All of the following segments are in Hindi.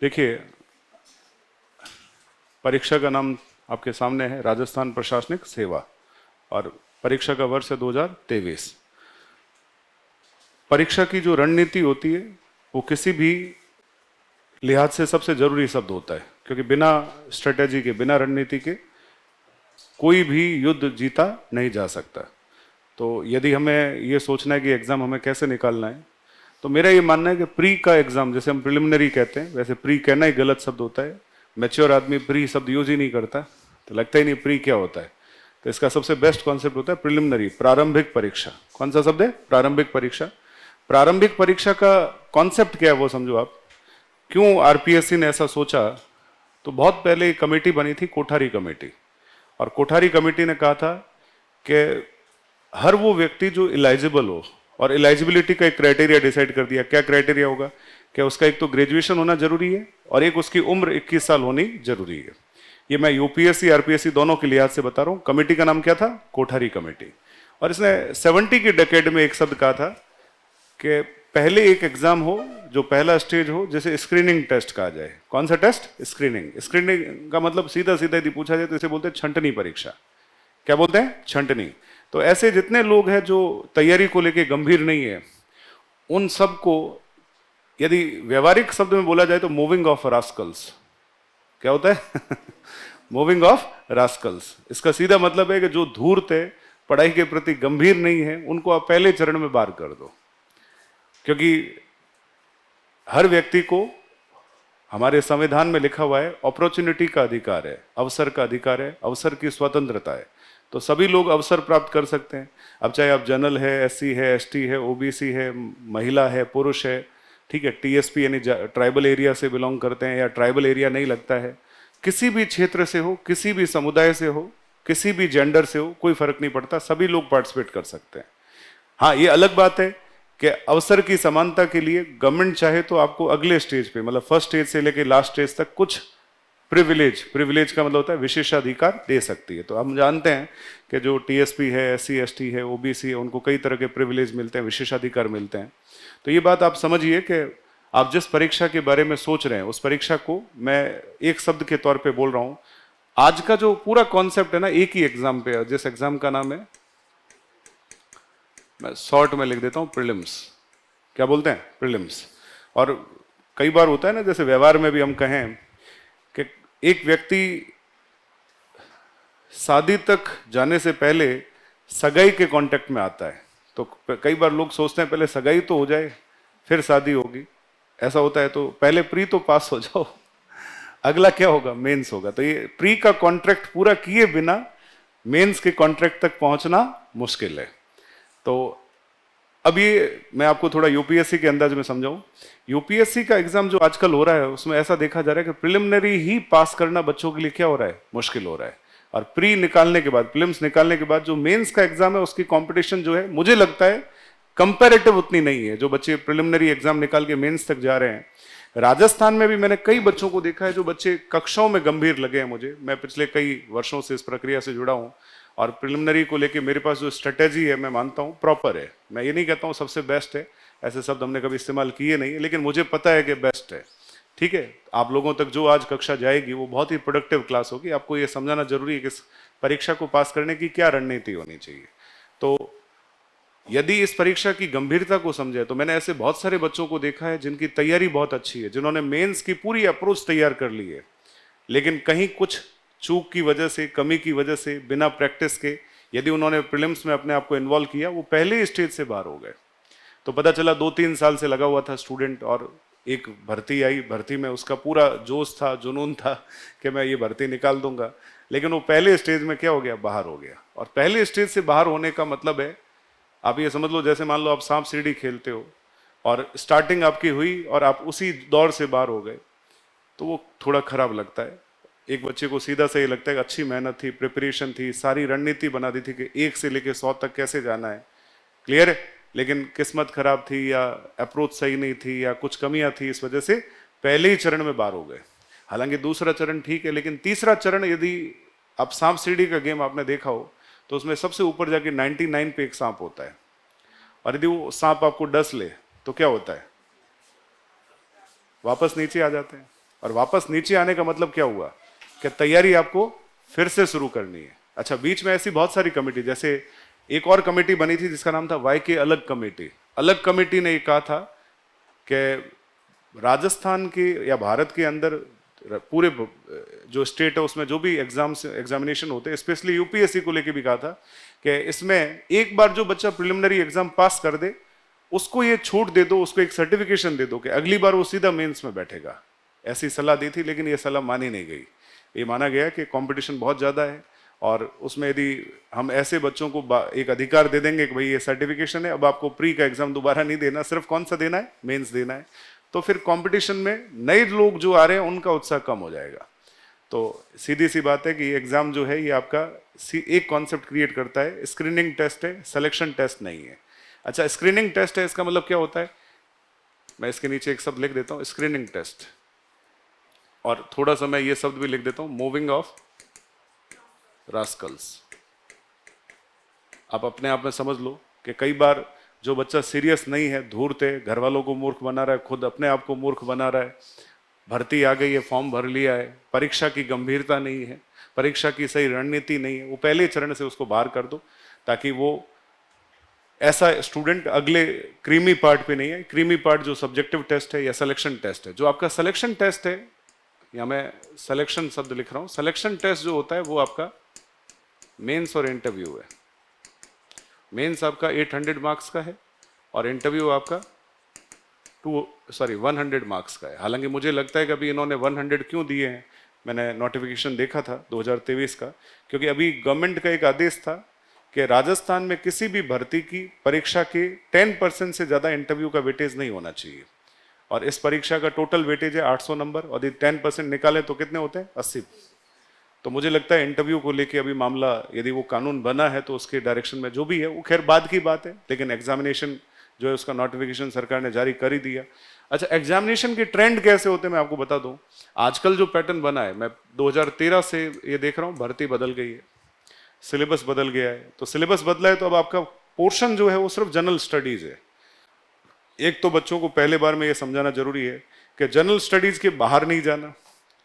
देखिए, परीक्षा का नाम आपके सामने है, राजस्थान प्रशासनिक सेवा, और परीक्षा का वर्ष है 2023। परीक्षा की जो रणनीति होती है वो किसी भी लिहाज से सबसे जरूरी शब्द होता है, क्योंकि बिना स्ट्रेटेजी के, बिना रणनीति के कोई भी युद्ध जीता नहीं जा सकता। तो यदि हमें ये सोचना है कि एग्जाम हमें कैसे निकालना है, तो मेरा ये मानना है कि प्री का एग्जाम, जैसे हम प्रिलिमिनरी कहते हैं, वैसे प्री कहना ही गलत शब्द होता है। मैच्योर आदमी प्री शब्द यूज ही नहीं करता, तो लगता ही नहीं प्री क्या होता है। तो इसका सबसे बेस्ट कॉन्सेप्ट होता है प्रिलिमिनरी, प्रारंभिक परीक्षा। कौन सा शब्द है? प्रारंभिक परीक्षा। प्रारंभिक परीक्षा का कॉन्सेप्ट क्या है वो समझो आप। क्यों आरपीएससी ने ऐसा सोचा? तो बहुत पहले एक कमेटी बनी थी, कोठारी कमेटी, और कोठारी कमेटी ने कहा था कि हर वो व्यक्ति जो इलाइजिबल हो, और इलाइजिबिलिटी का एक क्राइटेरिया डिसाइड कर दिया। क्या क्राइटेरिया होगा? कि उसका एक तो ग्रेजुएशन होना जरूरी है, और एक उसकी उम्र 21 साल होनी जरूरी है। ये मैं यूपीएससी आरपीएससी दोनों के लिहाज से बता रहा हूँ। कमेटी का नाम क्या था? कोठारी कमेटी। और इसने 70 की डेकेड में एक शब्द कहा था कि पहले एक एग्जाम हो, जो पहला स्टेज हो, जैसे स्क्रीनिंग टेस्ट कहा जाए। कौन सा टेस्ट? स्क्रीनिंग। स्क्रीनिंग का मतलब सीधा सीधा यदि पूछा जाए तो इसे बोलते हैं छंटनी परीक्षा। क्या बोलते हैं? छंटनी। तो ऐसे जितने लोग हैं जो तैयारी को लेके गंभीर नहीं है, उन सबको, यदि व्यवहारिक शब्द में बोला जाए तो मूविंग ऑफ रास्कल्स। क्या होता है? Moving of Rascals. इसका सीधा मतलब है कि जो धूर्त है, पढ़ाई के प्रति गंभीर नहीं है, उनको आप पहले चरण में बाहर कर दो। क्योंकि हर व्यक्ति को, हमारे संविधान में लिखा हुआ है, अपॉर्चुनिटी का अधिकार है, अवसर का अधिकार है, अवसर की स्वतंत्रता है। तो सभी लोग अवसर प्राप्त कर सकते हैं। अब चाहे आप जनरल है, एससी है, एसटी है, ओबीसी है, महिला है, पुरुष है, ठीक है, टीएसपी यानी ट्राइबल एरिया से बिलोंग करते हैं, या ट्राइबल एरिया नहीं लगता है, किसी भी क्षेत्र से हो, किसी भी समुदाय से हो, किसी भी जेंडर से हो, कोई फर्क नहीं पड़ता, सभी लोग पार्टिसिपेट कर सकते हैं। हाँ, ये अलग बात है कि अवसर की समानता के लिए गवर्नमेंट चाहे तो आपको अगले स्टेज पे, मतलब फर्स्ट स्टेज से लेकर लास्ट स्टेज तक कुछ प्रिविलेज का मतलब होता है विशेषाधिकार दे सकती है। तो हम जानते हैं कि जो टीएसपी है, एससी एसटी है, ओबीसी है, उनको कई तरह के प्रिविलेज मिलते हैं, विशेषाधिकार मिलते हैं। तो ये बात आप समझिए कि आप जिस परीक्षा के बारे में सोच रहे हैं, उस परीक्षा को मैं एक शब्द के तौर पे बोल रहा हूं। आज का जो पूरा कॉन्सेप्ट है ना, एक ही एग्जाम पे, जिस एग्जाम का नाम है, मैं शॉर्ट में लिख देता हूं, प्रीलिम्स। क्या बोलते हैं? प्रीलिम्स। और कई बार होता है ना, जैसे व्यवहार में भी हम कहें कि एक व्यक्ति शादी तक जाने से पहले सगाई के कांटेक्ट में आता है। तो कई बार लोग सोचते हैं पहले सगाई तो हो जाए फिर शादी होगी, ऐसा होता है। तो पहले प्री तो पास हो जाओ, अगला क्या होगा? मेंस होगा। तो ये प्री का कॉन्ट्रैक्ट पूरा किए बिना मेंस के कॉन्ट्रैक्ट तक पहुंचना मुश्किल है। तो अब ये मैं आपको थोड़ा यूपीएससी के अंदाज में समझाऊं। यूपीएससी का एग्जाम जो आजकल हो रहा है, उसमें ऐसा देखा जा रहा है कि प्रिलिमिनरी ही पास करना बच्चों के लिए क्या हो रहा है? मुश्किल हो रहा है। और प्री निकालने के बाद, प्रीलिम्स निकालने के बाद जो मेंस का एग्जाम है, उसकी कंपटीशन जो है, मुझे लगता है कंपैरेटिव उतनी नहीं है। जो बच्चे प्रिलिमिनरी एग्जाम निकाल के मेंस तक जा रहे हैं, राजस्थान में भी मैंने कई बच्चों को देखा है जो बच्चे कक्षाओं में गंभीर लगे हैं। मुझे, मैं पिछले कई वर्षों से इस प्रक्रिया से जुड़ा हूं, और प्रिलिमिनरी को लेके मेरे पास जो स्ट्रेटेजी है, मैं मानता हूं प्रॉपर है। मैं ये नहीं कहता हूं सबसे बेस्ट है, ऐसे शब्द हमने कभी इस्तेमाल किए नहीं है, लेकिन मुझे पता है कि बेस्ट है। ठीक है, आप लोगों तक जो आज कक्षा जाएगी वो बहुत ही प्रोडक्टिव क्लास होगी। आपको ये समझाना जरूरी है कि इस परीक्षा को पास करने की क्या रणनीति होनी चाहिए। तो यदि इस परीक्षा की गंभीरता को समझे, तो मैंने ऐसे बहुत सारे बच्चों को देखा है जिनकी तैयारी बहुत अच्छी है, जिन्होंने मेंस की पूरी अप्रोच तैयार कर ली है, लेकिन कहीं कुछ चूक की वजह से, कमी की वजह से, बिना प्रैक्टिस के यदि उन्होंने प्रीलिम्स में अपने आप को इन्वॉल्व किया, वो पहले स्टेज से बाहर हो गए। तो पता चला 2-3 साल से लगा हुआ था स्टूडेंट, और एक भर्ती आई, भर्ती में उसका पूरा जोश था, जुनून था कि मैं ये भर्ती निकाल दूंगा, लेकिन वो पहले स्टेज में क्या हो गया? बाहर हो गया। और पहले स्टेज से बाहर होने का मतलब है, आप ये समझ लो, जैसे मान लो आप सांप सीढ़ी खेलते हो और स्टार्टिंग आपकी हुई और आप उसी दौर से बाहर हो गए, तो वो थोड़ा खराब लगता है। एक बच्चे को सीधा से ये लगता है कि अच्छी मेहनत थी, प्रिपरेशन थी, सारी रणनीति बना दी थी कि 1 से लेकर 100 तक कैसे जाना है, क्लियर है, लेकिन किस्मत खराब थी, या अप्रोच सही नहीं थी, या कुछ कमियां थी, इस वजह से पहले ही चरण में बाहर हो गए। हालांकि दूसरा चरण ठीक है, लेकिन तीसरा चरण, यदि आप सांप सीढ़ी का गेम आपने देखा हो, तो उसमें सबसे ऊपर जाके 99 पे एक सांप होता है, और यदि वो सांप आपको डस ले तो क्या होता है? वापस नीचे आ जाते हैं। और वापस नीचे आने का मतलब क्या हुआ कि तैयारी आपको फिर से शुरू करनी है। अच्छा, बीच में ऐसी बहुत सारी कमेटी, जैसे एक और कमेटी बनी थी जिसका नाम था वाई के अलग कमेटी। अलग कमेटी ने ये कहा था कि राजस्थान के या भारत के अंदर पूरे जो स्टेट है उसमें जो भी एग्जामिनेशन होते हैं, स्पेशली यूपीएससी को लेके भी कहा था कि इसमें एक बार जो बच्चा प्रिलिमिनरी एग्जाम पास कर दे उसको ये छूट दे दो, उसको एक सर्टिफिकेशन दे दो कि अगली बार वो सीधा मेंस में बैठेगा। ऐसी सलाह दी थी, लेकिन ये सलाह मानी नहीं गई। ये माना गया कि कंपटीशन बहुत ज़्यादा है और उसमें यदि हम ऐसे बच्चों को एक अधिकार दे देंगे कि भाई ये सर्टिफिकेशन है, अब आपको प्री का एग्जाम दोबारा नहीं देना, सिर्फ कौन सा देना है, मेंस देना है, तो फिर कंपटीशन में नए लोग जो आ रहे हैं उनका उत्साह कम हो जाएगा। तो सीधी सी बात है कि एग्जाम जो है ये आपका एक कॉन्सेप्ट क्रिएट करता है, स्क्रीनिंग टेस्ट है, सिलेक्शन टेस्ट नहीं है। अच्छा, स्क्रीनिंग टेस्ट है, इसका मतलब क्या होता है, मैं इसके नीचे एक शब्द लिख देता हूँ, स्क्रीनिंग टेस्ट, और थोड़ा सा मैं ये शब्द भी लिख देता हूँ, मूविंग ऑफ रास्कल्स। आप अपने आप में समझ लो कि कई बार जो बच्चा सीरियस नहीं है, धूर्त है, घर वालों को मूर्ख बना रहा है, खुद अपने आप को मूर्ख बना रहा है, भर्ती आ गई है, फॉर्म भर लिया है, परीक्षा की गंभीरता नहीं है, परीक्षा की सही रणनीति नहीं है, वो पहले चरण से उसको बाहर कर दो, ताकि वो ऐसा स्टूडेंट अगले क्रीमी पार्ट पे नहीं है। क्रीमी पार्ट जो सब्जेक्टिव टेस्ट है या सिलेक्शन टेस्ट है, जो आपका सिलेक्शन टेस्ट है, या मैं सिलेक्शन शब्द लिख रहा हूं, सिलेक्शन टेस्ट जो होता है वो आपका मेंस और इंटरव्यू है। मेंस आपका 800 मार्क्स का है और इंटरव्यू आपका 100 मार्क्स का है। हालांकि मुझे लगता है कि अभी इन्होंने 100 क्यों दिए हैं, मैंने नोटिफिकेशन देखा था 2023 का, क्योंकि अभी गवर्नमेंट का एक आदेश था कि राजस्थान में किसी भी भर्ती की परीक्षा के 10% से ज़्यादा इंटरव्यू का वेटेज नहीं होना चाहिए, और इस परीक्षा का टोटल वेटेज है 800 नंबर, और यदि 10% निकाले तो कितने होते हैं, 80। तो मुझे लगता है इंटरव्यू को लेके अभी मामला, यदि वो कानून बना है तो उसके डायरेक्शन में जो भी है वो खैर बाद की बात है, लेकिन एग्जामिनेशन जो है उसका नोटिफिकेशन सरकार ने जारी कर ही दिया। अच्छा, एग्जामिनेशन के ट्रेंड कैसे होते हैं मैं आपको बता दूं। आजकल जो पैटर्न बना है, मैं 2013 से ये देख रहा हूँ, भर्ती बदल गई है, सिलेबस बदल गया है। तो सिलेबस बदला है तो अब आपका पोर्शन जो है वो सिर्फ जनरल स्टडीज है। एक तो बच्चों को पहले बार में ये समझाना जरूरी है कि जनरल स्टडीज के बाहर नहीं जाना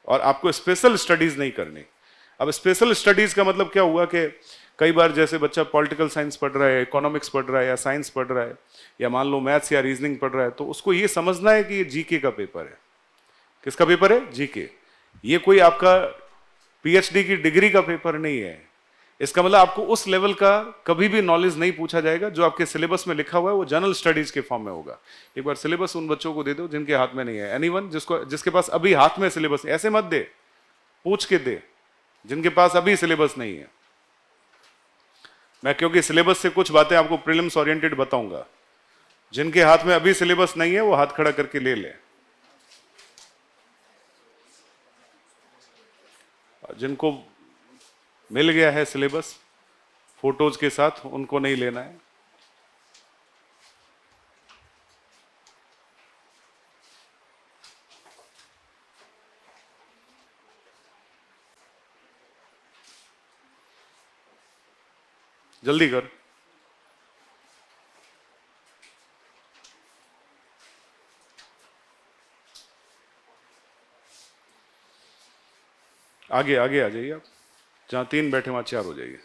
और आपको स्पेशल स्टडीज नहीं करनी। अब स्पेशल स्टडीज का मतलब क्या हुआ कि कई बार जैसे बच्चा पॉलिटिकल साइंस पढ़ रहा है, इकोनॉमिक्स पढ़ रहा है, या साइंस पढ़ रहा है, या मान लो मैथ्स या रीजनिंग पढ़ रहा है, तो उसको ये समझना है कि ये जीके का पेपर है। किसका पेपर है? जीके। ये कोई आपका पीएचडी की डिग्री का पेपर नहीं है। इसका मतलब आपको उस लेवल का कभी भी नॉलेज नहीं पूछा जाएगा। जो आपके सिलेबस में लिखा हुआ है वो जनरल स्टडीज के फॉर्म में होगा। एक बार सिलेबस उन बच्चों को दे दो जिनके हाथ में नहीं है। एनीवन जिसके पास अभी हाथ में सिलेबस, ऐसे मत दे, पूछ के दे जिनके पास अभी सिलेबस नहीं है। मैं क्योंकि सिलेबस से कुछ बातें आपको प्रीलिम्स ओरिएंटेड बताऊंगा। जिनके हाथ में अभी सिलेबस नहीं है वो हाथ खड़ा करके ले ले। जिनको मिल गया है सिलेबस फोटोज के साथ, उनको नहीं लेना है। जल्दी कर। आगे आगे आ जाइए आप, जहां 3 बैठे वहां 4 हो जाइए।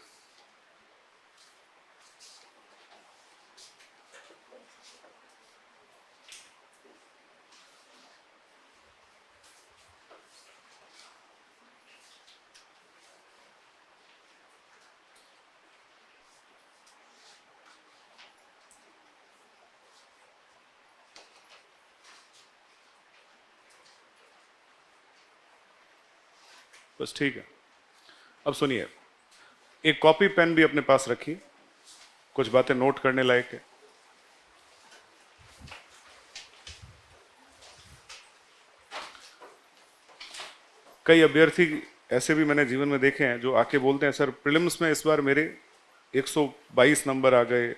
बस ठीक है। अब सुनिए, एक कॉपी पेन भी अपने पास रखिए, कुछ बातें नोट करने लायक है। कई अभ्यर्थी ऐसे भी मैंने जीवन में देखे हैं जो आके बोलते हैं, सर प्रीलिम्स में इस बार मेरे 122 नंबर आ गए,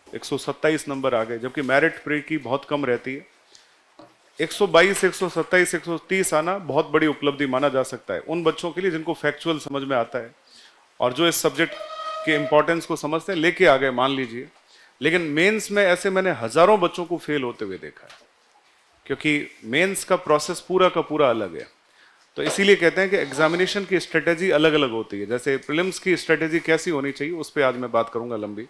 127 नंबर आ गए, जबकि मेरिट प्री की बहुत कम रहती है। 122, 127, 130 आना बहुत बड़ी उपलब्धि माना जा सकता है उन बच्चों के लिए जिनको फैक्चुअल समझ में आता है और जो इस सब्जेक्ट के इंपॉर्टेंस को समझते हैं, लेके आ गए मान लीजिए। लेकिन मेंस में ऐसे मैंने हजारों बच्चों को फेल होते हुए देखा है। क्योंकि मेंस का प्रोसेस पूरा का पूरा अलग है। तो इसीलिए कहते हैं कि एग्जामिनेशन की स्ट्रेटेजी अलग अलग होती है। जैसे प्रीलिम्स की स्ट्रेटेजी कैसी होनी चाहिए उस पर आज मैं बात करूंगा लंबी।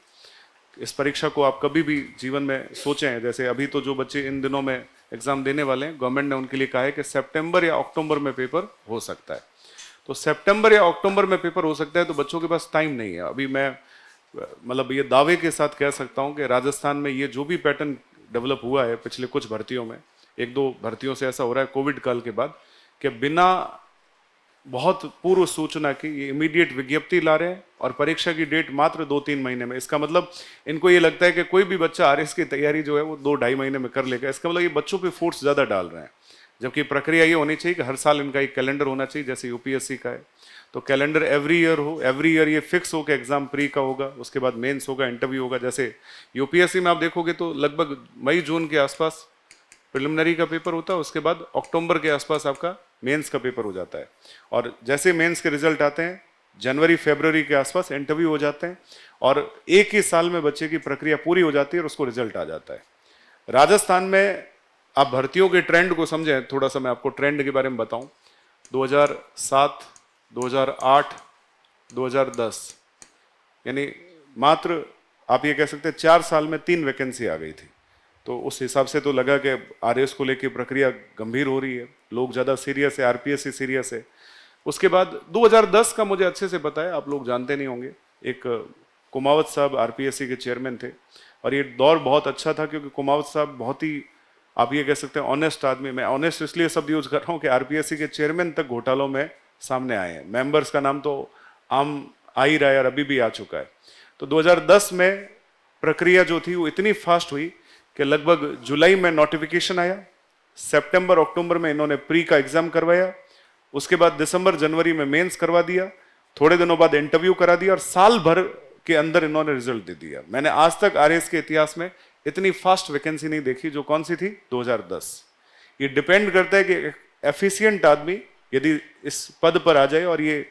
इस परीक्षा को आप कभी भी जीवन में सोचें, जैसे अभी तो जो बच्चे इन दिनों में एग्जाम देने वाले हैं, गवर्नमेंट ने उनके लिए कहा है कि सितंबर या अक्टूबर में पेपर हो सकता है। तो सितंबर या अक्टूबर में पेपर हो सकता है, तो बच्चों के पास टाइम नहीं है। अभी मैं मतलब ये दावे के साथ कह सकता हूं कि राजस्थान में ये जो भी पैटर्न डेवलप हुआ है पिछले कुछ भर्तियों में, एक दो भर्तियों से ऐसा हो रहा है कोविड काल के बाद कि बिना बहुत पूर्व सूचना की ये इमीडिएट विज्ञप्ति ला रहे हैं और परीक्षा की डेट मात्र 2-3 महीने में। इसका मतलब इनको ये लगता है कि कोई भी बच्चा आरएस की तैयारी जो है वो 2-2.5 महीने में कर लेगा। इसका मतलब ये बच्चों पे फोर्स ज्यादा डाल रहे हैं, जबकि प्रक्रिया ये होनी चाहिए कि हर साल इनका एक कैलेंडर होना चाहिए, जैसे यूपीएससी का है। तो कैलेंडर एवरी ईयर हो, एवरी ईयर ये फिक्स हो कि एग्जाम प्री का होगा, उसके बाद मेंस होगा, इंटरव्यू होगा। जैसे यूपीएससी में आप देखोगे तो लगभग मई जून के आसपास प्रिलिमिनरी का पेपर होता है, उसके बाद अक्टूबर के आसपास आपका मेंस का पेपर हो जाता है। और जैसे मेंस के रिजल्ट आते हैं जनवरी फरवरी के आसपास इंटरव्यू हो जाते हैं और एक ही साल में बच्चे की प्रक्रिया पूरी हो जाती है और उसको रिजल्ट आ जाता है। राजस्थान में आप भर्तियों के ट्रेंड को समझें, थोड़ा सा मैं आपको ट्रेंड के बारे में बताऊं। 2007, 2008, 2010 यानी मात्र आप ये कह सकते हैं 4 साल में 3 वैकेंसी आ गई थी। तो उस हिसाब से तो लगा कि आरएस को लेकर प्रक्रिया गंभीर हो रही है, लोग ज़्यादा सीरियस है, आरपीएससी सीरियस है। उसके बाद 2010 का मुझे अच्छे से पता है, आप लोग जानते नहीं होंगे, एक कुमावत साहब आरपीएससी के चेयरमैन थे और ये दौर बहुत अच्छा था क्योंकि कुमावत साहब बहुत ही आप ये कह सकते हैं ऑनेस्ट आदमी। मैं ऑनेस्ट इसलिए शब्द यूज कर रहा हूँ कि आरपीएससी के चेयरमैन तक घोटालों में सामने आए हैं। मेंबर्स का नाम तो आम आ ही रहा है और अभी भी आ चुका है। तो 2010 में प्रक्रिया जो थी वो इतनी फास्ट हुई कि लगभग जुलाई में नोटिफिकेशन आया, सितंबर अक्टूबर में इन्होंने प्री का एग्जाम करवाया, उसके बाद दिसंबर जनवरी में मेंस करवा दिया, थोड़े दिनों बाद इंटरव्यू करा दिया और साल भर के अंदर इन्होंने रिजल्ट दे दिया। मैंने आज तक आरएस के इतिहास में इतनी फास्ट वैकेंसी नहीं देखी। जो कौन सी थी 2010। ये डिपेंड करता है कि एफिशिएंट आदमी यदि इस पद पर आ जाए और ये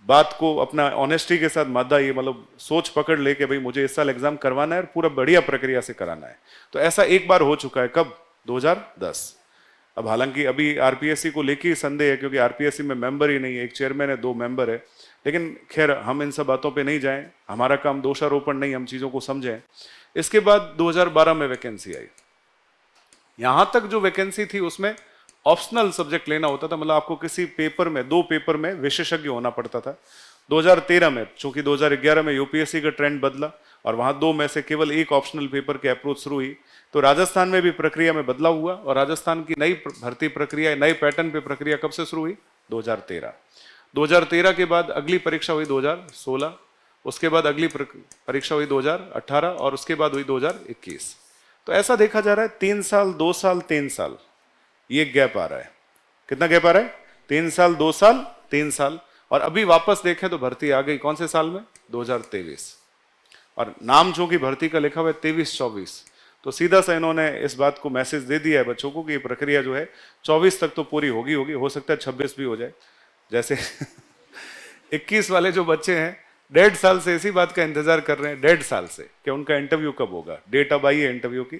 बात को अपना ऑनेस्टी के साथ मादा ये मतलब सोच पकड़ ले कि भाई मुझे इस साल एग्जाम करवाना है और पूरा बढ़िया प्रक्रिया से कराना है। तो ऐसा एक बार हो चुका है, कब? 2010। अब हालांकि अभी आरपीएससी को लेके ही संदेह है क्योंकि आरपीएससी में मेंबर ही नहीं है, एक चेयरमैन है, 2 मेंबर है। लेकिन खैर हम इन सब बातों पे नहीं जाएं, हमारा काम दोषारोपण नहीं, हम चीजों को समझें। इसके बाद 2012 में वैकेंसी आई। यहां तक जो वैकेंसी थी उसमें ऑप्शनल सब्जेक्ट लेना होता था, मतलब आपको किसी पेपर में 2 पेपर में विशेषज्ञ होना पड़ता था। 2013 में चूंकि 2011 में यूपीएससी का ट्रेंड बदला और वहां 2 में से केवल एक ऑप्शनल पेपर की अप्रोच शुरू हुई, तो राजस्थान में भी प्रक्रिया में बदलाव हुआ और राजस्थान की नई भर्ती प्रक्रिया, नए पैटर्न पे प्रक्रिया कब से शुरू हुई? 2013। 2013 के बाद अगली परीक्षा हुई 2016, उसके बाद अगली परीक्षा हुई 2018 और उसके बाद हुई 2021। तो ऐसा देखा जा रहा है 3 साल, 2 साल, 3 साल ये गैप आ रहा है। कितना गैप आ रहा है? 3 साल, 2 साल, 3 साल। और अभी वापस देखें तो भर्ती आ गई कौन से साल में? 2023। और नाम चूंकि भर्ती का लिखा हुआ है 23-24, तो सीधा सा इन्होंने इस बात को मैसेज दे दिया है बच्चों को कि ये प्रक्रिया जो है 24 तक तो पूरी होगी, हो सकता है 26 भी हो जाए। जैसे 21 वाले जो बच्चे हैं 1.5 साल से इसी बात का इंतजार कर रहे हैं, 1.5 साल से, कि उनका इंटरव्यू कब होगा। डेट अब आई है इंटरव्यू की,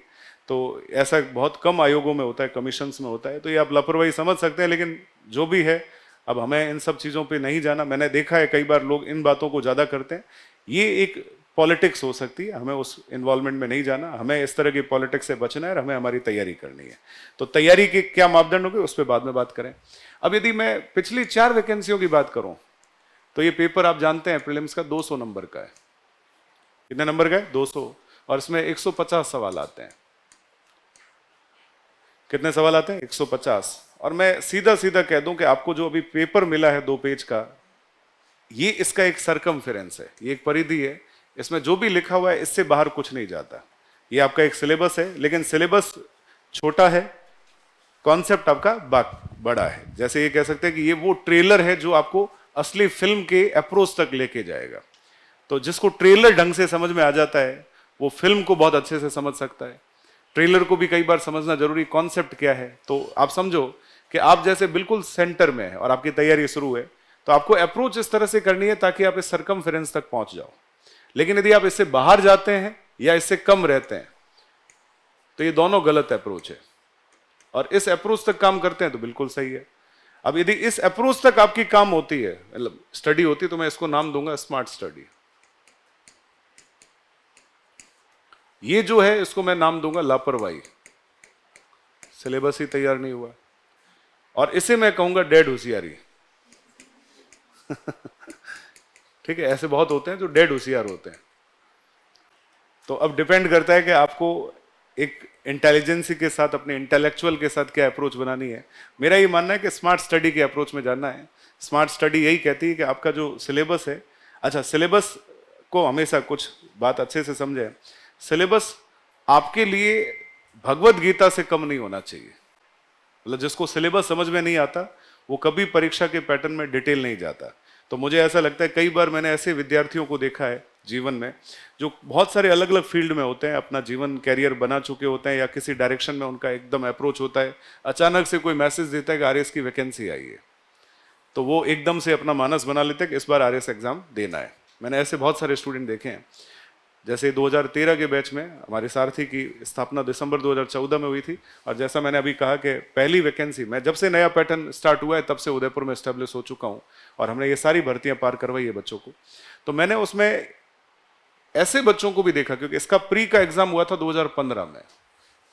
तो ऐसा बहुत कम आयोगों में होता है, कमीशंस में होता है। तो ये आप लापरवाही समझ सकते हैं, लेकिन जो भी है अब हमें इन सब चीज़ों पे नहीं जाना। मैंने देखा है कई बार लोग इन बातों को ज़्यादा करते हैं, ये एक पॉलिटिक्स हो सकती है, हमें उस इन्वॉल्वमेंट में नहीं जाना। हमें इस तरह की पॉलिटिक्स से बचना है और हमें हमारी तैयारी करनी है। तो तैयारी के क्या मापदंड होंगे उस पर बाद में बात करें। अब यदि मैं पिछली 4 वैकेंसियों की बात करूं तो ये पेपर आप जानते हैं प्रीलिम्स का 200 नंबर का है। कितने नंबर का है? 200। और इसमें 150 सवाल आते हैं। कितने सवाल आते हैं? 150। और मैं सीधा सीधा कह दूं कि आपको जो अभी पेपर मिला है 2 पेज का, ये इसका एक सरकमफेरेंस है, ये एक परिधि है। इसमें जो भी लिखा हुआ है इससे बाहर कुछ नहीं जाता। ये आपका एक सिलेबस है, लेकिन सिलेबस छोटा है, कॉन्सेप्ट आपका बड़ा है। जैसे ये कह सकते हैं कि ये वो ट्रेलर है जो आपको असली फिल्म के अप्रोच तक लेके जाएगा। तो जिसको ट्रेलर ढंग से समझ में आ जाता है वो फिल्म को बहुत अच्छे से समझ सकता है। ट्रेलर को भी कई बार समझना जरूरी, कॉन्सेप्ट क्या है। तो आप समझो कि आप जैसे बिल्कुल सेंटर में है और आपकी तैयारी शुरू है, तो आपको अप्रोच इस तरह से करनी है ताकि आप इस सरकमफेरेंस तक पहुंच जाओ। लेकिन यदि आप इससे बाहर जाते हैं या इससे कम रहते हैं तो ये दोनों गलत अप्रोच है। और इस अप्रोच तक काम करते हैं तो बिल्कुल सही है। अब यदि इस अप्रोच तक आपकी काम होती है, मतलब स्टडी होती है, तो मैं इसको नाम दूंगा स्मार्ट स्टडी। ये जो है इसको मैं नाम दूंगा लापरवाही, सिलेबस ही तैयार नहीं हुआ, और इसे मैं कहूंगा डेड होशियारी। ठीक है, ऐसे बहुत होते हैं जो डेड होशियार होते हैं। तो अब डिपेंड करता है कि आपको एक इंटेलिजेंसी के साथ, अपने इंटेलेक्चुअल के साथ क्या अप्रोच बनानी है। मेरा ये मानना है कि स्मार्ट स्टडी के अप्रोच में जाना है। स्मार्ट स्टडी यही कहती है कि आपका जो सिलेबस है, अच्छा सिलेबस को हमेशा कुछ बात अच्छे से समझें, सिलेबस आपके लिए भगवत गीता से कम नहीं होना चाहिए। मतलब जिसको सिलेबस समझ में नहीं आता वो कभी परीक्षा के पैटर्न में डिटेल नहीं जाता। तो मुझे ऐसा लगता है, कई बार मैंने ऐसे विद्यार्थियों को देखा है जीवन में जो बहुत सारे अलग अलग फील्ड में होते हैं, अपना जीवन कैरियर बना चुके होते हैं, या किसी डायरेक्शन में उनका एकदम अप्रोच होता है, अचानक से कोई मैसेज देता है कि आरएस की वैकेंसी आई है, तो वो एकदम से अपना मानस बना लेते हैं कि इस बार आरएस एग्जाम देना है। मैंने ऐसे बहुत सारे स्टूडेंट देखे हैं। जैसे 2013 के बैच में हमारे सारथी की स्थापना दिसंबर 2014 में हुई थी, और जैसा मैंने अभी कहा कि पहली वैकेंसी मैं जब से नया पैटर्न स्टार्ट हुआ है तब से उदयपुर में एस्टेब्लिश हो चुका हूँ, और हमने ये सारी भर्तियां पार करवाई है बच्चों को। तो मैंने उसमें ऐसे बच्चों को भी देखा, क्योंकि इसका प्री का एग्जाम हुआ था 2015 में,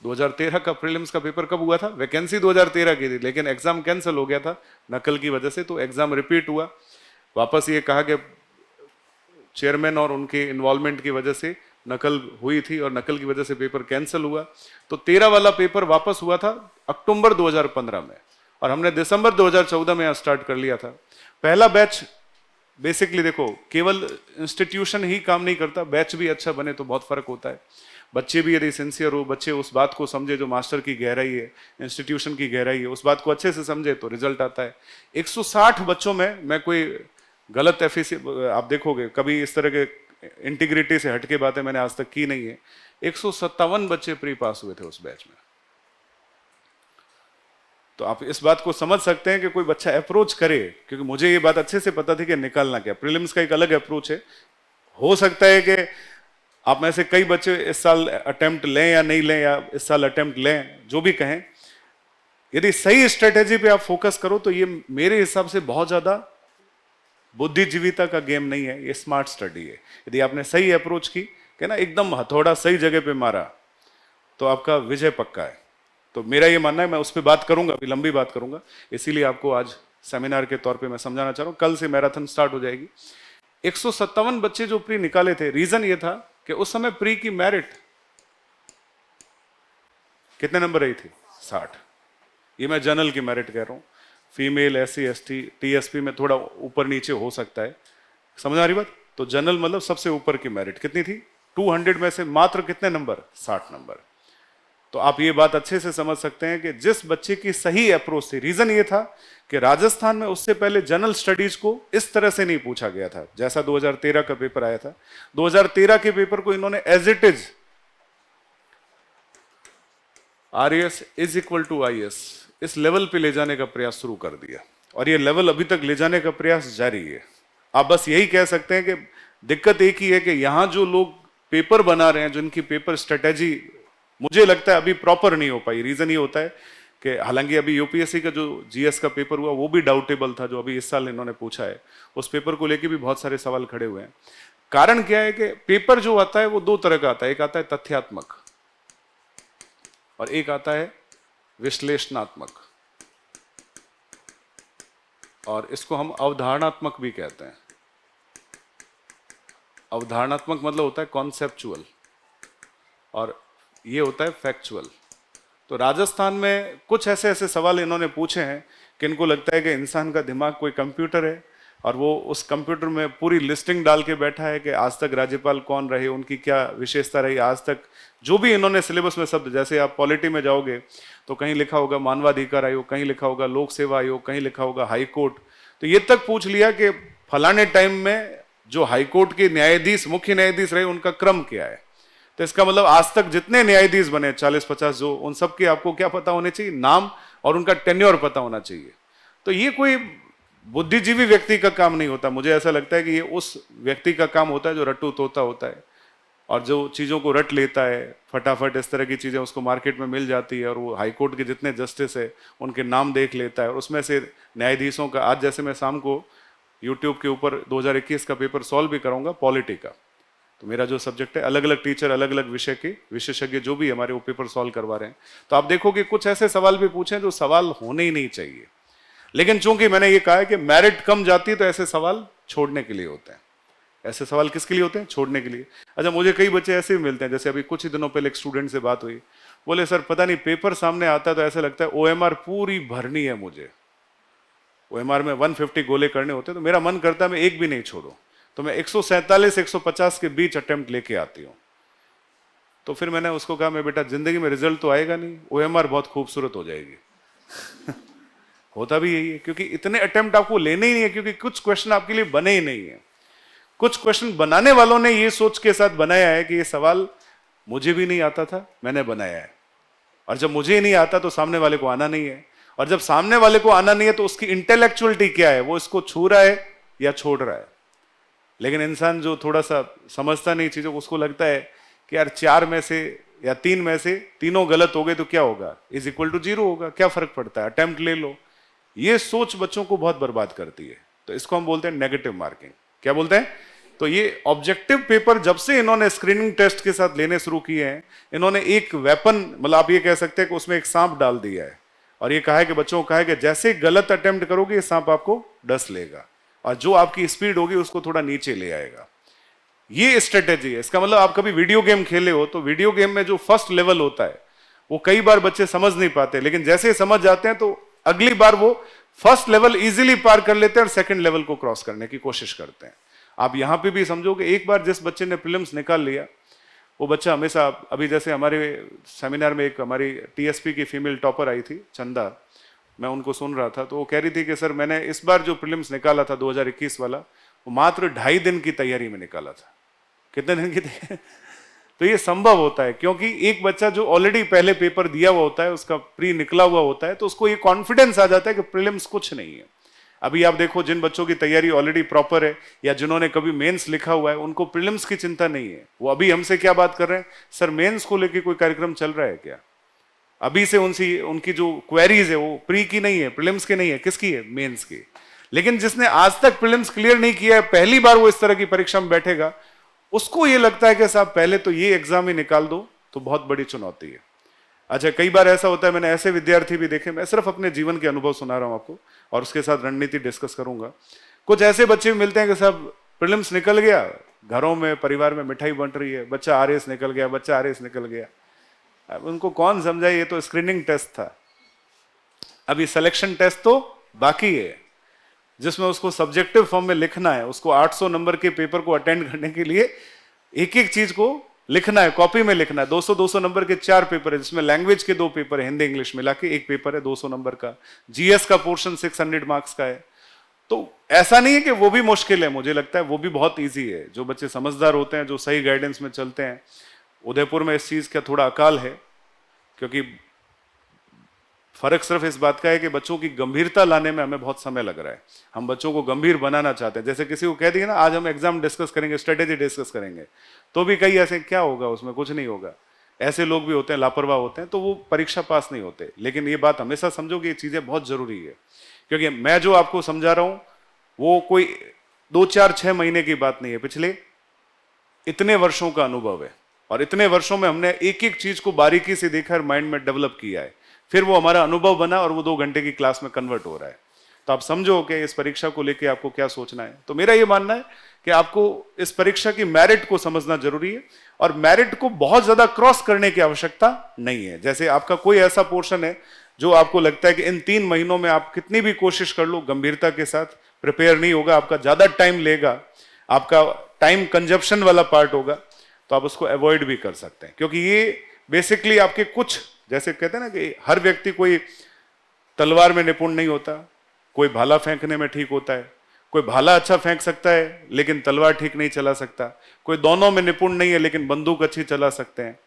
2013 का प्रीलिम्स का पेपर कब हुआ था, वैकेंसी 2013 की थी, लेकिन एग्जाम कैंसिल हो गया था नकल की वजह से। तो एग्जाम रिपीट हुआ, वापस ये कहा कि चेयरमैन और उनके इन्वॉल्वमेंट की वजह से नकल हुई थी और नकल की वजह से पेपर कैंसिल हुआ। तो 13 वाला पेपर वापस हुआ था अक्टूबर 2015 में, और हमने दिसंबर 2014 में स्टार्ट कर लिया था पहला बैच। बेसिकली देखो, केवल इंस्टीट्यूशन ही काम नहीं करता, बैच भी अच्छा बने तो बहुत फर्क होता है। बच्चे भी यदि सिंसियर हो, बच्चे उस बात को समझे जो मास्टर की गहराई है, इंस्टीट्यूशन की गहराई है, उस बात को अच्छे से समझे तो रिजल्ट आता है। 160 बच्चों में मैं कोई गलत एफिसी आप देखोगे, कभी इस तरह के इंटीग्रिटी से हटके बातें मैंने आज तक की नहीं है। 157 बच्चे प्री पास हुए थे उस बैच में। तो आप इस बात को समझ सकते हैं कि कोई बच्चा अप्रोच करे, क्योंकि मुझे ये बात अच्छे से पता थी कि निकालना क्या। प्रीलिम्स का एक अलग अप्रोच है, हो सकता है कि आप में से कई बच्चे इस साल अटेम्प्ट लें या नहीं लें, या इस साल अटेम्प्ट लें, जो भी कहें, यदि सही स्ट्रेटेजी पे आप फोकस करो तो ये मेरे हिसाब से बहुत ज्यादा बुद्धिजीविता का गेम नहीं है, ये स्मार्ट स्टडी है। यदि आपने सही अप्रोच की कि ना, एकदम हथौड़ा सही जगह पे मारा, तो आपका विजय पक्का है। तो मेरा ये मानना है, मैं उस पर बात करूंगा, अभी लंबी बात करूंगा, इसीलिए आपको आज सेमिनार के तौर पे मैं समझाना चाह रहा हूं। कल से मैराथन स्टार्ट हो जाएगी। 157 बच्चे जो प्री निकाले थे, रीजन ये था कि उस समय प्री की मेरिट कितने नंबर रही थी, 60। ये मैं जनरल की मेरिट कह रहा हूं, फीमेल, SC ST TSP में थोड़ा ऊपर नीचे हो सकता है, समझ आ रही बात। तो जनरल मतलब सबसे ऊपर की मेरिट कितनी थी, 200 में से मात्र कितने नंबर, 60 नंबर। तो आप ये बात अच्छे से समझ सकते हैं कि जिस बच्चे की सही अप्रोच थी, रीजन ये था कि राजस्थान में उससे पहले जनरल स्टडीज को इस तरह से नहीं पूछा गया था जैसा 2013 का पेपर आया था। 2013 के पेपर को इन्होंने as it is RAS is equal to IS इस लेवल पे ले जाने का प्रयास शुरू कर दिया, और ये लेवल अभी तक ले जाने का प्रयास जारी है। आप बस यही कह सकते हैं कि दिक्कत एक ही है कि यहां जो लोग पेपर बना रहे हैं, जिनकी पेपर स्ट्रेटेजी मुझे लगता है अभी प्रॉपर नहीं हो पाई। रीजन ये होता है कि हालांकि अभी UPSC का जो GS का पेपर हुआ वो भी डाउटेबल था, जो अभी इस साल इन्होंने पूछा है, उस पेपर को लेके भी बहुत सारे सवाल खड़े हुए हैं। कारण क्या है कि पेपर जो आता है वो दो तरह का आता है, एक आता है तथ्यात्मक और एक आता है विश्लेषणात्मक, और इसको हम अवधारणात्मक भी कहते हैं। अवधारणात्मक मतलब होता है कॉन्सेप्चुअल, और ये होता है फैक्चुअल। तो राजस्थान में कुछ ऐसे ऐसे सवाल इन्होंने पूछे हैं कि इनको लगता है कि इंसान का दिमाग कोई कंप्यूटर है, और वो उस कंप्यूटर में पूरी लिस्टिंग डाल के बैठा है कि आज तक राज्यपाल कौन रहे, उनकी क्या विशेषता रही, आज तक जो भी इन्होंने सिलेबस में शब्द, जैसे आप पॉलिटी में जाओगे तो कहीं लिखा होगा मानवाधिकार आयोग, कहीं लिखा होगा लोक सेवा आयोग, कहीं लिखा होगा हाईकोर्ट। तो ये तक पूछ लिया कि फलाने टाइम में जो हाईकोर्ट के न्यायाधीश, मुख्य न्यायाधीश रहे, उनका क्रम क्या है। तो इसका मतलब आज तक जितने न्यायाधीश बने 40-50 जो, उन सब के आपको क्या पता होने चाहिए, नाम और उनका टेन्योर पता होना चाहिए। तो ये कोई बुद्धिजीवी व्यक्ति का काम नहीं होता। मुझे ऐसा लगता है कि ये उस व्यक्ति का काम होता है जो रट्टू तोता होता है, और जो चीज़ों को रट लेता है फटाफट, इस तरह की चीज़ें उसको मार्केट में मिल जाती है और वो हाई कोर्ट के जितने जस्टिस है उनके नाम देख लेता है और उसमें से न्यायाधीशों का, आज जैसे मैं शाम को यूट्यूब के ऊपर 2021 का पेपर सॉल्व भी कराऊंगा पॉलिटी का, तो मेरा जो सब्जेक्ट है, अलग अलग टीचर अलग अलग विषय के विशेषज्ञ जो भी हमारे वो पेपर सॉल्व करवा रहे हैं, तो आप देखोगे कुछ ऐसे सवाल भी पूछे जो सवाल होने ही नहीं चाहिए, लेकिन चूंकि मैंने ये कहा है कि मेरिट कम जाती है तो ऐसे सवाल छोड़ने के लिए होते हैं। ऐसे सवाल किसके लिए होते हैं? छोड़ने के लिए। अच्छा, मुझे कई बच्चे ऐसे भी मिलते हैं, जैसे अभी कुछ ही दिनों पहले एक स्टूडेंट से बात हुई, बोले सर पता नहीं पेपर सामने आता है तो ऐसा लगता है OMR पूरी भरनी है मुझे, OMR में 150 गोले करने होते हैं, तो मेरा मन करता है मैं एक भी नहीं छोड़ूं, तो मैं 147 150 के बीच अटेम्प्ट लेके आती हूँ। तो फिर मैंने उसको कहा, मैं बेटा जिंदगी में रिजल्ट तो आएगा नहीं, OMR बहुत खूबसूरत हो जाएगी। होता भी यही है, क्योंकि इतने अटेम्प्ट आपको लेने ही नहीं है, क्योंकि कुछ क्वेश्चन आपके लिए बने ही नहीं है। कुछ क्वेश्चन बनाने वालों ने ये सोच के साथ बनाया है कि ये सवाल मुझे भी नहीं आता था, मैंने बनाया है, और जब मुझे नहीं आता तो सामने वाले को आना नहीं है, और जब सामने वाले को आना नहीं है तो उसकी इंटेलेक्चुअलिटी क्या है, वो इसको छू रहा है या छोड़ रहा है। लेकिन इंसान जो थोड़ा सा समझता नहीं चीजों को, उसको लगता है कि यार 4 में से या 3 में से तीनों गलत हो गए तो क्या होगा, इज इक्वल टू 0 होगा, क्या फर्क पड़ता है, अटेम्प्ट ले लो। ये सोच बच्चों को बहुत बर्बाद करती है, तो इसको हम बोलते हैं नेगेटिव मार्किंग। क्या बोलते हैं? तो ये ऑब्जेक्टिव पेपर जब से इन्होंने स्क्रीनिंग टेस्ट के साथ लेने शुरू किए हैं, इन्होंने एक वेपन, मतलब आप ये कह सकते हैं कि उसमें एक सांप डाल दिया है, और ये कहा है कि बच्चों को कहा है कि जैसे गलत अटेम्प्ट करोगे ये सांप आपको डस लेगा, और जो आपकी स्पीड होगी उसको थोड़ा नीचे ले आएगा। ये स्ट्रेटेजी है। इसका मतलब आप कभी वीडियो गेम खेले हो तो वीडियो गेम में जो फर्स्ट लेवल होता है वो कई बार बच्चे समझ नहीं पाते, लेकिन जैसे समझ जाते हैं तो अगली बार वो फर्स्ट लेवल इजीली पार कर लेते हैं और सेकंड लेवल को क्रॉस करने की कोशिश करते हैं। आप यहां पे भी समझो कि एक बार जिस बच्चे ने प्रीलिम्स निकाल लिया, वो बच्चा हमेशा, अभी जैसे हमारे सेमिनार में एक हमारी TSP की फीमेल टॉपर आई थी, चंदा, मैं उनको सुन रहा था, तो वो कह रही थी कि सर मैंने इस बार जो प्रीलिम्स निकाला था 2021 वाला, वो मात्र 2.5 दिन की तैयारी में निकाला था। कितने दिन की तैयारी? तो ये संभव होता है क्योंकि एक बच्चा जो ऑलरेडी पहले पेपर दिया हुआ होता है, उसका प्री निकला हुआ होता है, तो उसको ये कॉन्फिडेंस आ जाता है कि प्रीलिम्स कुछ नहीं है। अभी आप देखो, जिन बच्चों की तैयारी ऑलरेडी प्रॉपर है या जिन्होंने कभी मेंस लिखा हुआ है, उनको प्रीलिम्स की चिंता नहीं है। वो अभी हमसे क्या बात कर रहे हैं, सर मेंस को लेके कोई कार्यक्रम चल रहा है क्या? अभी से उनकी जो क्वेरीज है वो प्री की नहीं है, प्रीलिम्स की नहीं है, किसकी है? मेंस की। लेकिन जिसने आज तक प्रीलिम्स क्लियर नहीं किया है, पहली बार वो इस तरह की परीक्षा में बैठेगा, उसको ये लगता है कि साहब पहले तो ये एग्जाम ही निकाल दो, तो बहुत बड़ी चुनौती है। अच्छा, कई बार ऐसा होता है, मैंने ऐसे विद्यार्थी भी देखे, मैं सिर्फ अपने जीवन के अनुभव सुना रहा हूं आपको और उसके साथ रणनीति डिस्कस करूंगा। कुछ ऐसे बच्चे भी मिलते हैं कि साहब प्रीलिम्स निकल गया, घरों में परिवार में मिठाई बंट रही है, बच्चा RS निकल गया, बच्चा RS निकल गया। अब उनको कौन समझाए, ये तो स्क्रीनिंग टेस्ट था, अभी सिलेक्शन टेस्ट तो बाकी है, जिसमें उसको सब्जेक्टिव फॉर्म में लिखना है। उसको 800 नंबर के पेपर को अटेंड करने के लिए एक एक चीज को लिखना है, कॉपी में लिखना है। 200-200 नंबर के 4 पेपर है, जिसमें लैंग्वेज के 2 पेपर है, हिंदी इंग्लिश मिला के 1 पेपर है 200 नंबर का। GS का पोर्शन 600 मार्क्स का है। तो ऐसा नहीं है कि वो भी मुश्किल है, मुझे लगता है वो भी बहुत ईजी है। जो बच्चे समझदार होते हैं, जो सही गाइडेंस में चलते हैं। उदयपुर में इस चीज का थोड़ा अकाल है, क्योंकि फर्क सिर्फ इस बात का है कि बच्चों की गंभीरता लाने में हमें बहुत समय लग रहा है। हम बच्चों को गंभीर बनाना चाहते हैं। जैसे किसी को कह दिए ना, आज हम एग्जाम डिस्कस करेंगे, स्ट्रेटेजी डिस्कस करेंगे, तो भी कई ऐसे, क्या होगा उसमें, कुछ नहीं होगा। ऐसे लोग भी होते हैं, लापरवाह होते हैं, तो वो परीक्षा पास नहीं होते। लेकिन ये बात हमेशा समझो कि ये चीजें बहुत जरूरी है, क्योंकि मैं जो आपको समझा रहा हूं वो कोई 2, 4, 6 महीने की बात नहीं है, पिछले इतने वर्षों का अनुभव है। और इतने वर्षों में हमने एक एक चीज को बारीकी से देखा और माइंड में डेवलप किया है, फिर वो हमारा अनुभव बना और वो 2 घंटे की क्लास में कन्वर्ट हो रहा है। तो आप समझो कि इस परीक्षा को लेके आपको क्या सोचना है। तो मेरा ये मानना है कि आपको इस परीक्षा की मेरिट को समझना जरूरी है, और मेरिट को बहुत ज्यादा क्रॉस करने की आवश्यकता नहीं है। जैसे आपका कोई ऐसा पोर्शन है जो आपको लगता है कि इन 3 महीनों में आप कितनी भी कोशिश कर लो, गंभीरता के साथ प्रिपेयर नहीं होगा, आपका ज्यादा टाइम लेगा, आपका टाइम कंजप्शन वाला पार्ट होगा, तो आप उसको अवॉइड भी कर सकते हैं। क्योंकि ये बेसिकली आपके कुछ, जैसे कहते हैं ना कि हर व्यक्ति कोई तलवार में निपुण नहीं होता, कोई भाला फेंकने में ठीक होता है, कोई भाला अच्छा फेंक सकता है लेकिन तलवार ठीक नहीं चला सकता, कोई दोनों में निपुण नहीं है लेकिन बंदूक अच्छी चला सकते हैं।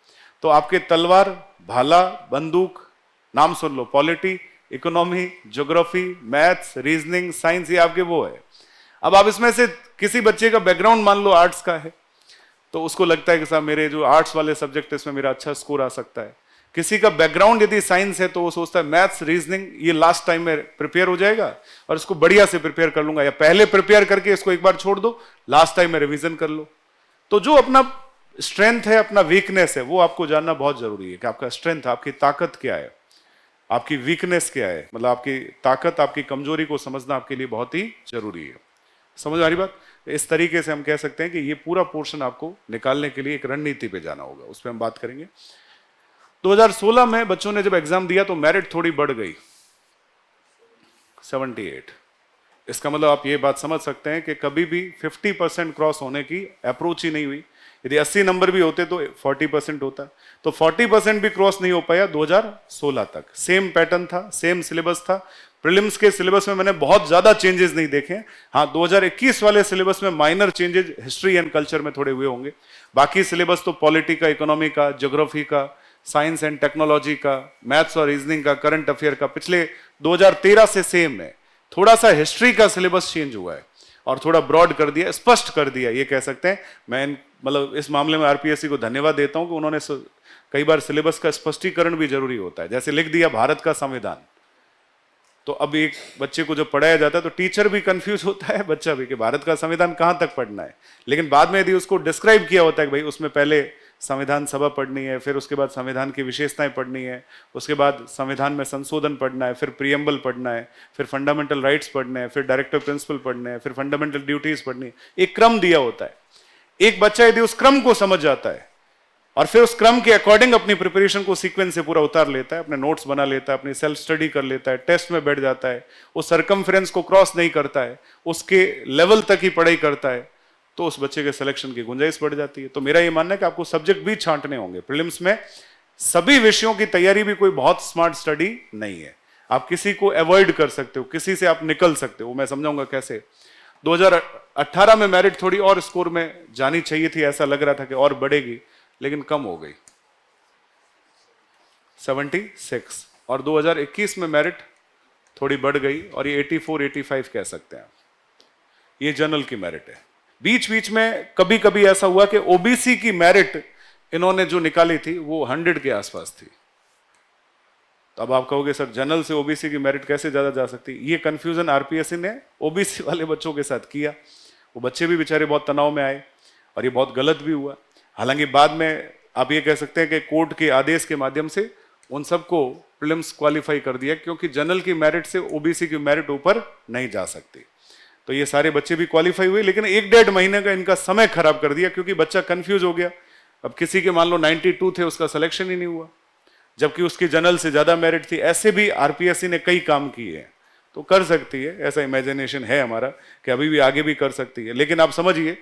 तो आपके तलवार, भाला, बंदूक, नाम सुन लो, polity, economy, geography, maths, reasoning, science, ये आपके वो है। अब आप इसमें से किसी बच्चे का बैकग्राउंड मान लो आर्ट्स का है, तो उसको लगता है कि साहब मेरे जो आर्ट्स वाले सब्जेक्ट है इसमें मेरा अच्छा स्कोर आ सकता है। किसी का बैकग्राउंड यदि साइंस है तो वो सोचता है मैथ्स रीजनिंग ये लास्ट टाइम में प्रिपेयर हो जाएगा और इसको बढ़िया से प्रिपेयर कर लूंगा, या पहले प्रिपेयर करके इसको एक बार छोड़ दो, लास्ट टाइम में रिवीजन कर लो। तो जो अपना स्ट्रेंथ है, अपना वीकनेस है, वो आपको जानना बहुत जरूरी है कि आपका स्ट्रेंथ, आपकी ताकत क्या है, आपकी वीकनेस क्या है, मतलब आपकी ताकत, आपकी कमजोरी को समझना आपके लिए बहुत ही जरूरी है। समझ आ रही बात? इस तरीके से हम कह सकते हैं कि ये पूरा पोर्शन आपको निकालने के लिए एक रणनीति पे जाना होगा, उस पर हम बात करेंगे। 2016 में बच्चों ने जब एग्जाम दिया तो मेरिट थोड़ी बढ़ गई, 78। इसका मतलब आप ये बात समझ सकते हैं कि कभी भी 50% क्रॉस होने की अप्रोच ही नहीं हुई। यदि 80 नंबर भी होते तो 40% होता, तो 40% भी क्रॉस नहीं हो पाया 2016 तक। सेम पैटर्न था, सेम सिलेबस था। प्रीलिम्स के सिलेबस में मैंने बहुत ज्यादा चेंजेस नहीं देखे। हाँ, 2021 वाले सिलेबस में minor changes history and culture में थोड़े हुए होंगे। बाकी सिलेबस तो पॉलिटी का, इकोनॉमी का, ज्योग्राफी का, साइंस एंड टेक्नोलॉजी का, मैथ्स और रीजनिंग का, करंट अफेयर का पिछले 2013 से सेम है। थोड़ा सा हिस्ट्री का सिलेबस चेंज हुआ है और थोड़ा ब्रॉड कर दिया, स्पष्ट कर दिया, ये कह सकते हैं। मैं मतलब इस मामले में आरपीएससी को धन्यवाद देता हूं कि उन्होंने कई बार सिलेबस का स्पष्टीकरण भी जरूरी होता है। जैसे लिख दिया भारत का संविधान, तो अब एक बच्चे को जब पढ़ाया जाता है तो टीचर भी कंफ्यूज होता है, बच्चा भी, कि भारत का संविधान कहां तक पढ़ना है। लेकिन बाद में यदि उसको डिस्क्राइब किया होता है कि भाई उसमें पहले संविधान सभा पढ़नी है, फिर उसके बाद संविधान की विशेषताएं पढ़नी है, उसके बाद संविधान में संशोधन पढ़ना है, फिर प्रियम्बल पढ़ना है, फिर फंडामेंटल राइट्स पढ़ने हैं, फिर डायरेक्टिव प्रिंसिपल पढ़ने हैं, फिर फंडामेंटल ड्यूटीज पढ़नी है। एक क्रम दिया होता है। एक बच्चा यदि उस क्रम को समझ जाता है और फिर उस क्रम के अकॉर्डिंग अपनी प्रिपरेशन को सीक्वेंस से पूरा उतार लेता है, अपने नोट्स बना लेता है, अपनी सेल्फ स्टडी कर लेता है, टेस्ट में बैठ जाता है, उस सरकमफ्रेंस को क्रॉस नहीं करता है, उसके लेवल तक ही पढ़ाई करता है, तो उस बच्चे के सिलेक्शन की गुंजाइश बढ़ जाती है। तो मेरा यह मानना है कि आपको सब्जेक्ट भी छांटने होंगे। प्रीलिम्स में सभी विषयों की तैयारी भी कोई बहुत स्मार्ट स्टडी नहीं है। आप किसी को अवॉइड कर सकते हो, किसी से आप निकल सकते हो। मैं समझाऊंगा कैसे। 2018 में मेरिट थोड़ी और स्कोर में जानी चाहिए थी, ऐसा लग रहा था कि और बढ़ेगी, लेकिन कम हो गई, 76। और 2021 में मेरिट थोड़ी बढ़ गई और ये 84, 85 कह सकते हैं। ये जनरल की मेरिट है। बीच बीच में कभी कभी ऐसा हुआ कि ओबीसी की मेरिट इन्होंने जो निकाली थी वो 100 के आसपास थी। तो अब आप कहोगे सर जनरल से ओबीसी की मेरिट कैसे ज्यादा जा सकती? ये कंफ्यूजन आरपीएससी ने ओबीसी वाले बच्चों के साथ किया। वो बच्चे भी बेचारे बहुत तनाव में आए और ये बहुत गलत भी हुआ। हालांकि बाद में आप ये कह सकते हैं कि कोर्ट के आदेश के माध्यम से उन सबको प्रीलिम्स क्वालिफाई कर दिया, क्योंकि जनरल की मेरिट से ओबीसी की मेरिट ऊपर नहीं जा सकती। तो ये सारे बच्चे भी क्वालिफाई हुए, लेकिन 1-1.5 महीने का इनका समय खराब कर दिया, क्योंकि बच्चा कंफ्यूज हो गया। अब किसी के मान लो 92 थे, उसका सिलेक्शन ही नहीं हुआ, जबकि उसकी जनरल से ज्यादा मेरिट थी। ऐसे भी आरपीएससी ने कई काम किए हैं। तो कर सकती है, ऐसा इमेजिनेशन है हमारा कि अभी भी आगे भी कर सकती है। लेकिन आप समझिए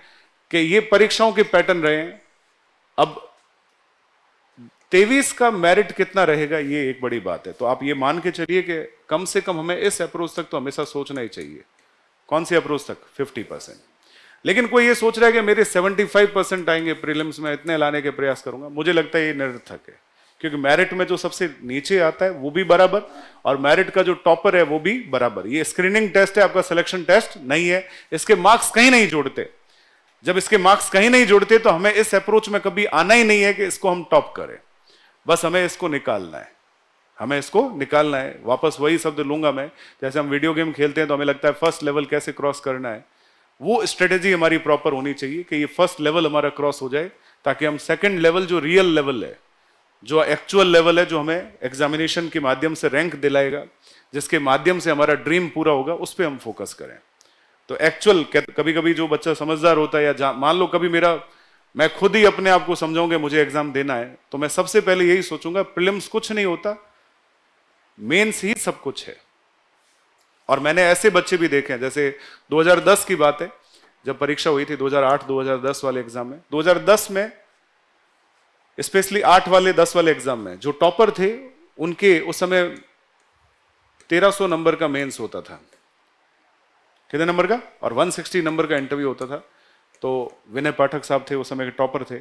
कि ये परीक्षाओं के पैटर्न रहे हैं। अब 23 का मेरिट कितना रहेगा, ये एक बड़ी बात है। तो आप ये मान के चलिए कि कम से कम हमें इस अप्रोच तक तो हमेशा सोचना ही चाहिए। कौन सी अप्रोच तक? 50%। लेकिन कोई ये सोच रहा है कि मेरे 75% आएंगे प्रीलिम्स में, इतने लाने के प्रयास करूंगा, मुझे लगता है ये निरर्थक है। क्योंकि मेरिट में जो सबसे नीचे आता है वो भी बराबर, और मेरिट का जो टॉपर है वो भी बराबर। ये स्क्रीनिंग टेस्ट है, आपका सिलेक्शन टेस्ट नहीं है। इसके मार्क्स कहीं नहीं जोड़ते। जब इसके मार्क्स कहीं नहीं जोड़ते तो हमें इस अप्रोच में कभी आना ही नहीं है कि इसको हम टॉप करें। बस हमें इसको निकालना है, हमें इसको निकालना है। वापस वही शब्द लूंगा मैं, जैसे हम वीडियो गेम खेलते हैं तो हमें लगता है फर्स्ट लेवल कैसे क्रॉस करना है, वो स्ट्रेटेजी हमारी प्रॉपर होनी चाहिए कि ये फर्स्ट लेवल हमारा क्रॉस हो जाए, ताकि हम सेकंड लेवल, जो रियल लेवल है, जो एक्चुअल लेवल है, जो हमें एग्जामिनेशन के माध्यम से रैंक दिलाएगा, जिसके माध्यम से हमारा ड्रीम पूरा होगा, उस पर हम फोकस करें। तो एक्चुअल, कभी कभी जो बच्चा समझदार होता है, या मान लो कभी मैं खुद ही अपने आप को समझाऊंगा मुझे एग्जाम देना है, तो मैं सबसे पहले यही सोचूंगा प्रीलिम्स कुछ नहीं होता, मेंस ही सब कुछ है। और मैंने ऐसे बच्चे भी देखे हैं, जैसे 2010 की बात है, जब परीक्षा हुई थी 2008-2010 वाले एग्जाम में, 2010 में स्पेशली 8 वाले 10 वाले एग्जाम में जो टॉपर थे, उनके उस समय 1300 नंबर का मेंस होता था। कितने नंबर का? और 160 नंबर का इंटरव्यू होता था। तो विनय पाठक साहब थे, उस समय के टॉपर थे।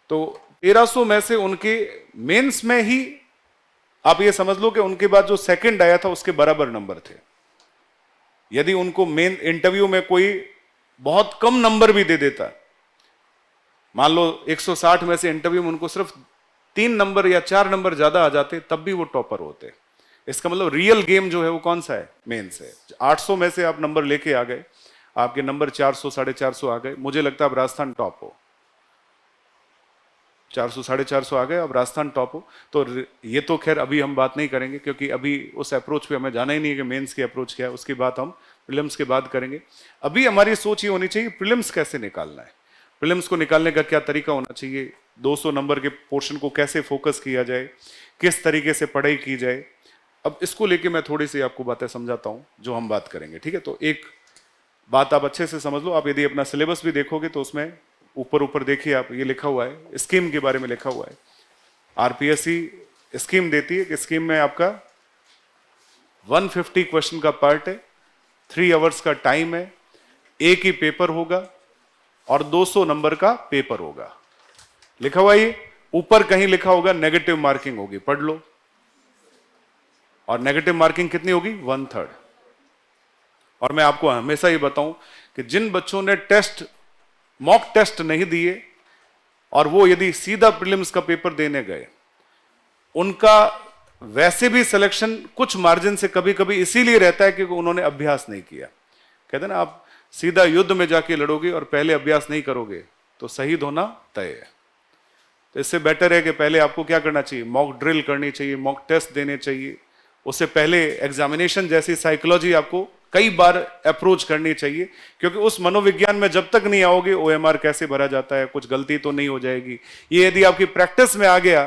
तो 1300 में से उनके मेंस में ही आप ये समझ लो कि उनके बाद जो सेकंड आया था उसके बराबर नंबर थे। यदि उनको मेन इंटरव्यू में कोई बहुत कम नंबर भी दे देता, मान लो 160 में से इंटरव्यू में उनको सिर्फ 3 नंबर या 4 नंबर ज्यादा आ जाते, तब भी वो टॉपर होते। इसका मतलब रियल गेम जो है वो कौन सा है, मेंस है। 800 में से आप नंबर लेके आ गए, आपके नंबर 400 450 आ गए, मुझे लगता है अब राजस्थान टॉप हो। 400 450 आ गए, अब राजस्थान टॉप हो। तो ये तो खैर अभी हम बात नहीं करेंगे, क्योंकि अभी उस अप्रोच पे हमें जाना ही नहीं है कि मेंस की अप्रोच क्या है, उसकी बात हम प्रीलिम्स के बाद करेंगे। अभी हमारी सोच ये होनी चाहिए प्रीलिम्स कैसे निकालना है, प्रीलिम्स को निकालने का क्या तरीका होना चाहिए, 200 नंबर के पोर्शन को कैसे फोकस किया जाए, किस तरीके से पढ़ाई की जाए। अब इसको लेके मैं थोड़ी सी आपको बातें समझाता हूं जो हम बात करेंगे, ठीक है। तो एक बात आप अच्छे से समझ लो, आप यदि अपना सिलेबस भी देखोगे तो उसमें ऊपर ऊपर देखिए आप, ये लिखा हुआ है, स्कीम के बारे में लिखा हुआ है। आरपीएससी स्कीम देती है कि स्कीम में आपका 150 क्वेश्चन का पार्ट है, 3 आवर्स का टाइम है, एक ही पेपर होगा और 200 नंबर का पेपर होगा। लिखा हुआ ये, ऊपर कहीं लिखा होगा नेगेटिव मार्किंग होगी, पढ़ लो। और नेगेटिव मार्किंग कितनी होगी, 1/3। और मैं आपको हमेशा ये बताऊं कि जिन बच्चों ने मॉक टेस्ट नहीं दिए और वो यदि सीधा प्रीलिम्स का पेपर देने गए, उनका वैसे भी सिलेक्शन कुछ मार्जिन से कभी कभी इसीलिए रहता है कि उन्होंने अभ्यास नहीं किया। कहते ना, आप सीधा युद्ध में जाके लड़ोगे और पहले अभ्यास नहीं करोगे तो शहीद होना तय है। तो इससे बेटर है कि पहले आपको क्या करना चाहिए, मॉक ड्रिल करनी चाहिए, मॉक टेस्ट देने चाहिए। उससे पहले एग्जामिनेशन जैसी साइकोलॉजी आपको कई बार अप्रोच करनी चाहिए, क्योंकि उस मनोविज्ञान में जब तक नहीं आओगे ओएमआर कैसे भरा जाता है, कुछ गलती तो नहीं हो जाएगी, ये यदि आपकी प्रैक्टिस में आ गया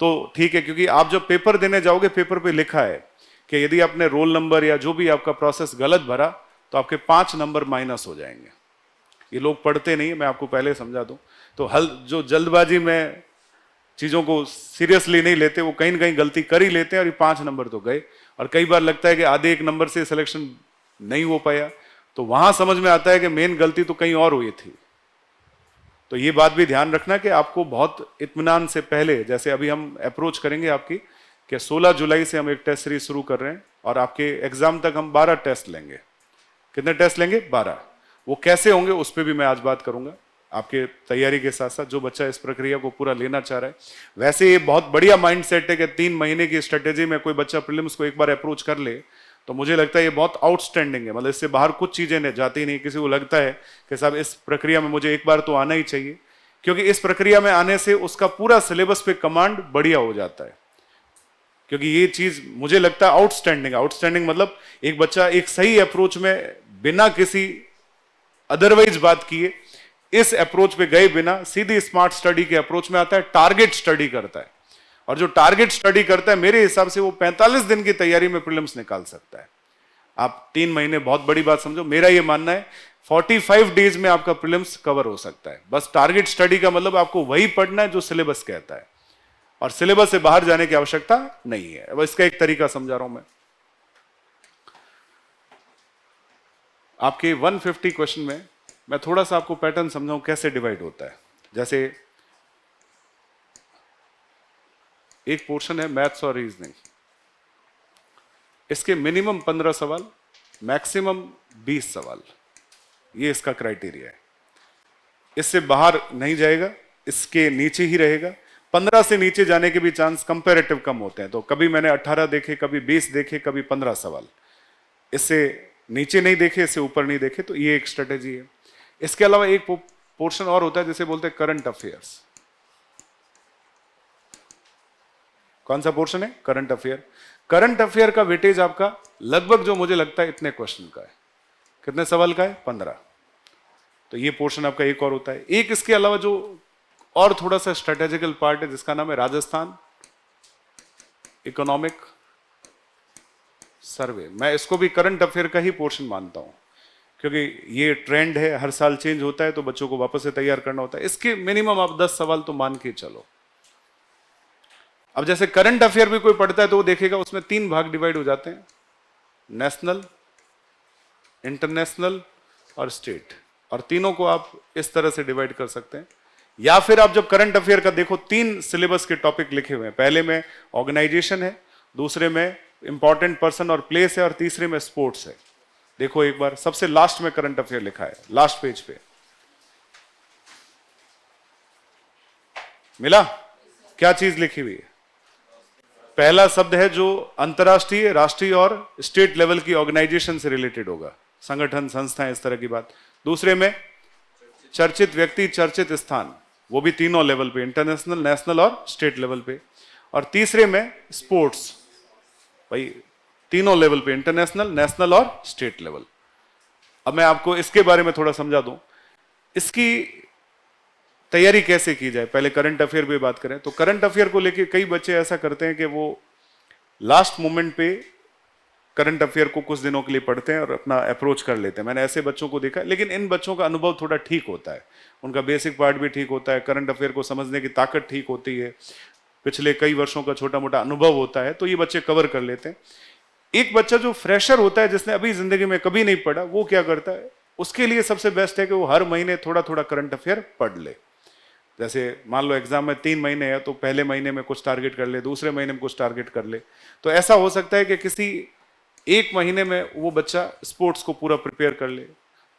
तो ठीक है। क्योंकि आप जब पेपर देने जाओगे, पेपर पे लिखा है कि यदि आपने रोल नंबर या जो भी आपका प्रोसेस गलत भरा तो आपके 5 नंबर माइनस हो जाएंगे। ये लोग पढ़ते नहीं, मैं आपको पहले समझा दूं। तो जो जल्दबाजी में चीजों को सीरियसली नहीं लेते, वो कहीं ना कहीं गलती कर ही लेते हैं और ये 5 नंबर तो गए। और कई बार लगता है कि आधे 1 नंबर से सिलेक्शन नहीं हो पाया, तो वहां समझ में आता है कि मेन गलती तो कहीं और हुई थी। तो ये बात भी ध्यान रखना कि आपको बहुत इत्मीनान से पहले, जैसे अभी हम अप्रोच करेंगे आपकी कि 16 जुलाई से हम एक टेस्ट सीरीज शुरू कर रहे हैं और आपके एग्जाम तक हम 12 टेस्ट लेंगे। कितने टेस्ट लेंगे, 12। वो कैसे होंगे उस पर भी मैं आज बात करूंगा आपके तैयारी के साथ साथ, जो बच्चा इस प्रक्रिया को पूरा लेना चाह रहा है। वैसे ये बहुत बढ़िया माइंडसेट है कि 3 महीने की स्ट्रेटेजी में कोई बच्चा प्रीलिम्स को एक बार अप्रोच कर ले, तो मुझे लगता है ये बहुत आउटस्टैंडिंग है। मतलब इससे बाहर कुछ चीजें जाती नहीं। किसी को लगता है कि साहब इस प्रक्रिया में मुझे एक बार तो आना ही चाहिए, क्योंकि इस प्रक्रिया में आने से उसका पूरा सिलेबस पे कमांड बढ़िया हो जाता है। क्योंकि ये चीज मुझे लगता है आउटस्टैंडिंग मतलब एक बच्चा एक सही अप्रोच में बिना किसी अदरवाइज बात किए, इस अप्रोच पे गए बिना सीधी स्मार्ट स्टडी के अप्रोच में आता है, टारगेट स्टडी करता है। और जो टारगेट स्टडी करता है, मेरे हिसाब से वो 45 दिन की तैयारी में प्रीलिम्स निकाल सकता है। आप 3 महीने बहुत बड़ी बात समझो, मेरा ये मानना है 45 डेज में आपका प्रीलिम्स कवर हो सकता है। बस टारगेट स्टडी का मतलब आपको वही पढ़ना है जो सिलेबस कहता है, और सिलेबस से बाहर जाने की आवश्यकता नहीं है। अब इसका एक तरीका समझा रहा हूं मैं आपके 150 क्वेश्चन में। मैं थोड़ा सा आपको पैटर्न समझाऊं कैसे डिवाइड होता है। जैसे एक पोर्शन है मैथ्स और रीजनिंग, इसके मिनिमम 15 सवाल, मैक्सिमम 20 सवाल, ये इसका क्राइटेरिया है। इससे बाहर नहीं जाएगा, इसके नीचे ही रहेगा। 15 से नीचे जाने के भी चांस कंपैरेटिव कम होते हैं। तो कभी मैंने 18 देखे, कभी 20 देखे, कभी 15 सवाल। इससे नीचे नहीं देखे, इससे ऊपर नहीं देखे। तो ये एक स्ट्रेटेजी है। इसके अलावा एक पोर्शन और होता है जिसे बोलते हैं करंट अफेयर्स। कौन सा पोर्शन है, करंट अफेयर। करंट अफेयर का वेटेज आपका लगभग जो मुझे लगता है इतने क्वेश्चन का है। कितने सवाल का है, 15। तो ये पोर्शन आपका एक और होता है। एक इसके अलावा जो और थोड़ा सा स्ट्रेटेजिकल पार्ट है जिसका नाम है राजस्थान इकोनॉमिक सर्वे। मैं इसको भी करंट अफेयर का ही पोर्शन मानता हूं, क्योंकि ये ट्रेंड है, हर साल चेंज होता है, तो बच्चों को वापस से तैयार करना होता है। इसके मिनिमम आप 10 सवाल तो मान के चलो। अब जैसे करंट अफेयर भी कोई पढ़ता है तो वो देखेगा उसमें 3 भाग डिवाइड हो जाते हैं, नेशनल, इंटरनेशनल और स्टेट। और तीनों को आप इस तरह से डिवाइड कर सकते हैं। या फिर आप जब करंट अफेयर का देखो, 3 सिलेबस के टॉपिक लिखे हुए हैं। पहले में ऑर्गेनाइजेशन है, दूसरे में इंपॉर्टेंट पर्सन और प्लेस है, और तीसरे में स्पोर्ट्स है। देखो एक बार, सबसे लास्ट में करंट अफेयर लिखा है, लास्ट पेज पे। मिला? क्या चीज लिखी हुई है? पहला शब्द है जो अंतर्राष्ट्रीय, राष्ट्रीय और स्टेट लेवल की ऑर्गेनाइजेशन से रिलेटेड होगा, संगठन, संस्थाएं, इस तरह की बात। दूसरे में चर्चित व्यक्ति, चर्चित स्थान, वो भी तीनों लेवल पे, इंटरनेशनल, नेशनल और स्टेट लेवल पे। और तीसरे में स्पोर्ट्स, भाई तीनों लेवल पे, इंटरनेशनल, नेशनल और स्टेट लेवल। अब मैं आपको इसके बारे में थोड़ा समझा दूं, इसकी तैयारी कैसे की जाए। पहले करंट अफेयर पे बात करें तो करंट अफेयर को लेके कई बच्चे ऐसा करते हैं कि वो लास्ट मोमेंट पे करंट अफेयर को कुछ दिनों के लिए पढ़ते हैं और अपना अप्रोच कर लेते हैं। मैंने ऐसे बच्चों को देखा, लेकिन इन बच्चों का अनुभव थोड़ा ठीक होता है, उनका बेसिक पार्ट भी ठीक होता है, करंट अफेयर को समझने की ताकत ठीक होती है, पिछले कई वर्षों का छोटा मोटा अनुभव होता है, तो ये बच्चे कवर कर लेते हैं। एक बच्चा जो फ्रेशर होता है, जिसने अभी जिंदगी में कभी नहीं पढ़ा, वो क्या करता है, उसके लिए सबसे बेस्ट है कि वो हर महीने थोड़ा थोड़ा करंट अफेयर पढ़ ले। जैसे मान लो एग्जाम में 3 महीने है, तो पहले महीने में कुछ टारगेट कर ले, दूसरे महीने में कुछ टारगेट कर ले। तो ऐसा हो सकता है कि किसी एक महीने में वो बच्चा स्पोर्ट्स को पूरा प्रिपेयर कर ले,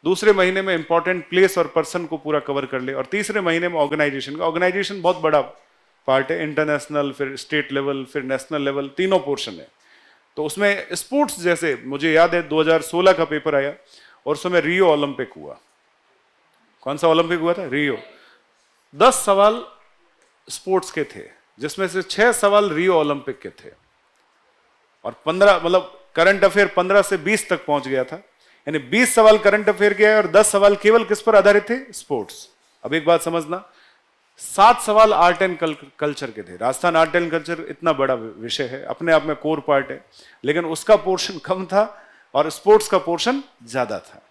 दूसरे महीने में इंपॉर्टेंट प्लेस और पर्सन को पूरा कवर कर ले, और तीसरे महीने में ऑर्गेनाइजेशन का, ऑर्गेनाइजेशन बहुत बड़ा पार्ट है, इंटरनेशनल, फिर स्टेट लेवल, फिर नेशनल लेवल, तीनों पोर्शन है। तो उसमें स्पोर्ट्स, जैसे मुझे याद है 2016 का पेपर आया और उसमें रियो ओलंपिक हुआ। कौन सा ओलंपिक हुआ था? रियो। 10 सवाल स्पोर्ट्स के थे, जिसमें से 6 सवाल रियो ओलंपिक के थे, और 15, मतलब करंट अफेयर 15 से 20 तक पहुंच गया था। यानी 20 सवाल करंट अफेयर के आए और 10 सवाल केवल किस पर आधारित थे? स्पोर्ट्स। अब एक बात समझना, 7 सवाल आर्ट एंड कल्चर के थे। राजस्थान आर्ट एंड कल्चर इतना बड़ा विषय है, अपने आप में कोर पार्ट है, लेकिन उसका पोर्शन कम था और स्पोर्ट्स का पोर्शन ज्यादा था।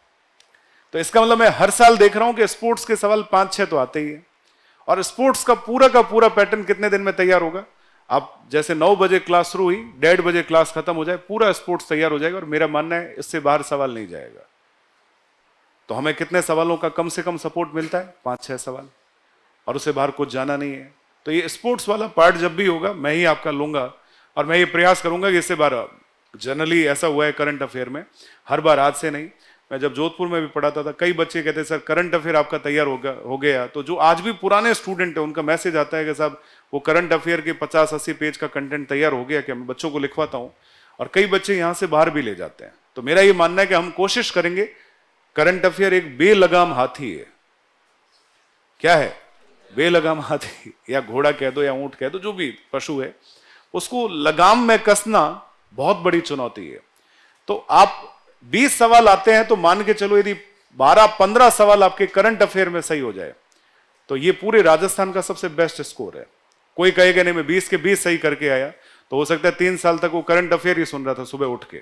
तो इसका मतलब मैं हर साल देख रहा हूं कि स्पोर्ट्स के सवाल 5-6 तो आते ही है। और स्पोर्ट्स का पूरा पैटर्न कितने दिन में तैयार होगा? आप जैसे 9 बजे क्लास शुरू हुई, 1:30 बजे क्लास खत्म हो जाए, पूरा स्पोर्ट्स तैयार हो जाएगा। और मेरा मानना है इससे बाहर सवाल नहीं जाएगा। तो हमें कितने सवालों का कम से कम सपोर्ट मिलता है? 5-6 सवाल, और उससे बाहर कुछ जाना नहीं है। तो ये स्पोर्ट्स वाला पार्ट जब भी होगा, मैं ही आपका लूंगा, और मैं ये प्रयास करूंगा कि इससे बाहर, जनरली ऐसा हुआ है करंट अफेयर में, हर बार आज से नहीं। मैं जब जोधपुर में भी पढ़ाता था, कई बच्चे कहते सर करंट अफेयर आपका तैयार हो गया। तो जो आज भी पुराने स्टूडेंट है, उनका मैसेज आता है कि साहब वो करंट अफेयर के 50-80 पेज का कंटेंट तैयार हो गया, कि मैं बच्चों को लिखवाता हूं, और कई बच्चे यहां से बाहर भी ले जाते हैं। तो मेरा ये मानना है कि हम कोशिश करेंगे, करंट अफेयर एक बेलगाम हाथी है। क्या है? बेलगाम हाथी, या घोड़ा कह दो या ऊंट कह दो, जो भी पशु है, उसको लगाम में कसना बहुत बड़ी चुनौती है। तो आप 20 सवाल आते हैं, तो मान के चलो यदि 12-15 सवाल आपके करंट अफेयर में सही हो जाए, तो ये पूरे राजस्थान का सबसे बेस्ट स्कोर है। कोई कहेगा नहीं मैं 20 के 20 सही करके आया, तो हो सकता है 3 साल तक वो करंट अफेयर ही सुन रहा था सुबह उठ के,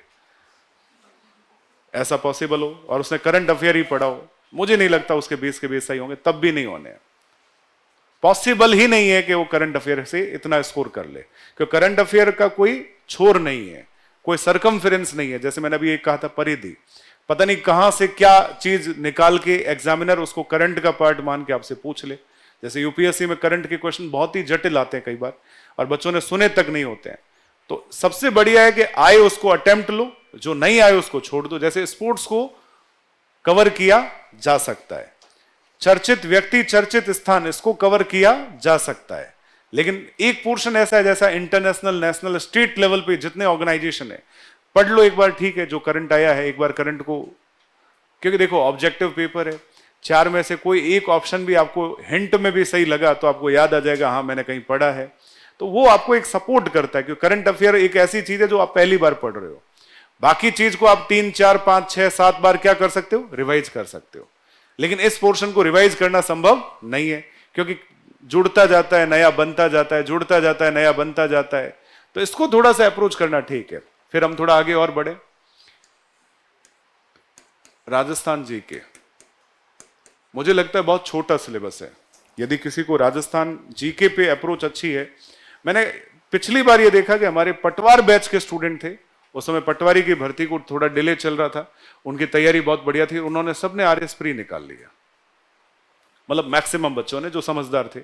ऐसा पॉसिबल हो, और उसने करंट अफेयर ही पढ़ा हो। मुझे नहीं लगता उसके 20 के 20 सही होंगे, तब भी नहीं होने, पॉसिबल ही नहीं है कि वो करंट अफेयर से इतना स्कोर कर ले, क्योंकि करंट अफेयर का कोई छोर नहीं है, कोई सरकमफेरेंस नहीं है। जैसे मैंने अभी एक कहा था, परिधि, पता नहीं कहां से क्या चीज निकाल के एग्जामिनर उसको करंट का पार्ट मान के आपसे पूछ ले। जैसे यूपीएससी में करंट के क्वेश्चन बहुत ही जटिल आते हैं कई बार, और बच्चों ने सुने तक नहीं होते हैं। तो सबसे बढ़िया है कि आए उसको अटेम्प्ट लो, जो नहीं आए उसको छोड़ दो। जैसे स्पोर्ट्स को कवर किया जा सकता है, चर्चित व्यक्ति, चर्चित स्थान, इसको कवर किया जा सकता है, लेकिन एक पोर्शन ऐसा है, जैसा इंटरनेशनल, नेशनल, स्टेट लेवल पे जितने ऑर्गेनाइजेशन है, पढ़ लो एक बार, ठीक है, जो करंट आया है एक बार करंट को, क्योंकि देखो ऑब्जेक्टिव पेपर है, 4 में से कोई एक ऑप्शन भी आपको हिंट में भी सही लगा तो आपको याद आ जाएगा, हाँ मैंने कहीं पढ़ा है। तो वो आपको एक सपोर्ट करता है, क्योंकि करंट अफेयर एक ऐसी चीज है जो आप पहली बार पढ़ रहे हो। बाकी चीज को आप 3, 4, 5, 6, 7 बार क्या कर सकते हो? रिवाइज कर सकते हो। लेकिन इस पोर्शन को रिवाइज करना संभव नहीं है, क्योंकि जुड़ता जाता है, नया बनता जाता है, जुड़ता जाता है, नया बनता जाता है। तो इसको थोड़ा सा अप्रोच करना ठीक है। फिर हम थोड़ा आगे और बढ़े। राजस्थान जी के, मुझे लगता है बहुत छोटा सिलेबस है। यदि किसी को राजस्थान जीके पे अप्रोच अच्छी है, मैंने पिछली बार ये देखा कि हमारे पटवार बैच के स्टूडेंट थे, उस समय पटवारी की भर्ती को थोड़ा डिले चल रहा था, उनकी तैयारी बहुत बढ़िया थी, उन्होंने सबने आरएस प्री निकाल लिया, मतलब मैक्सिमम बच्चों ने जो समझदार थे।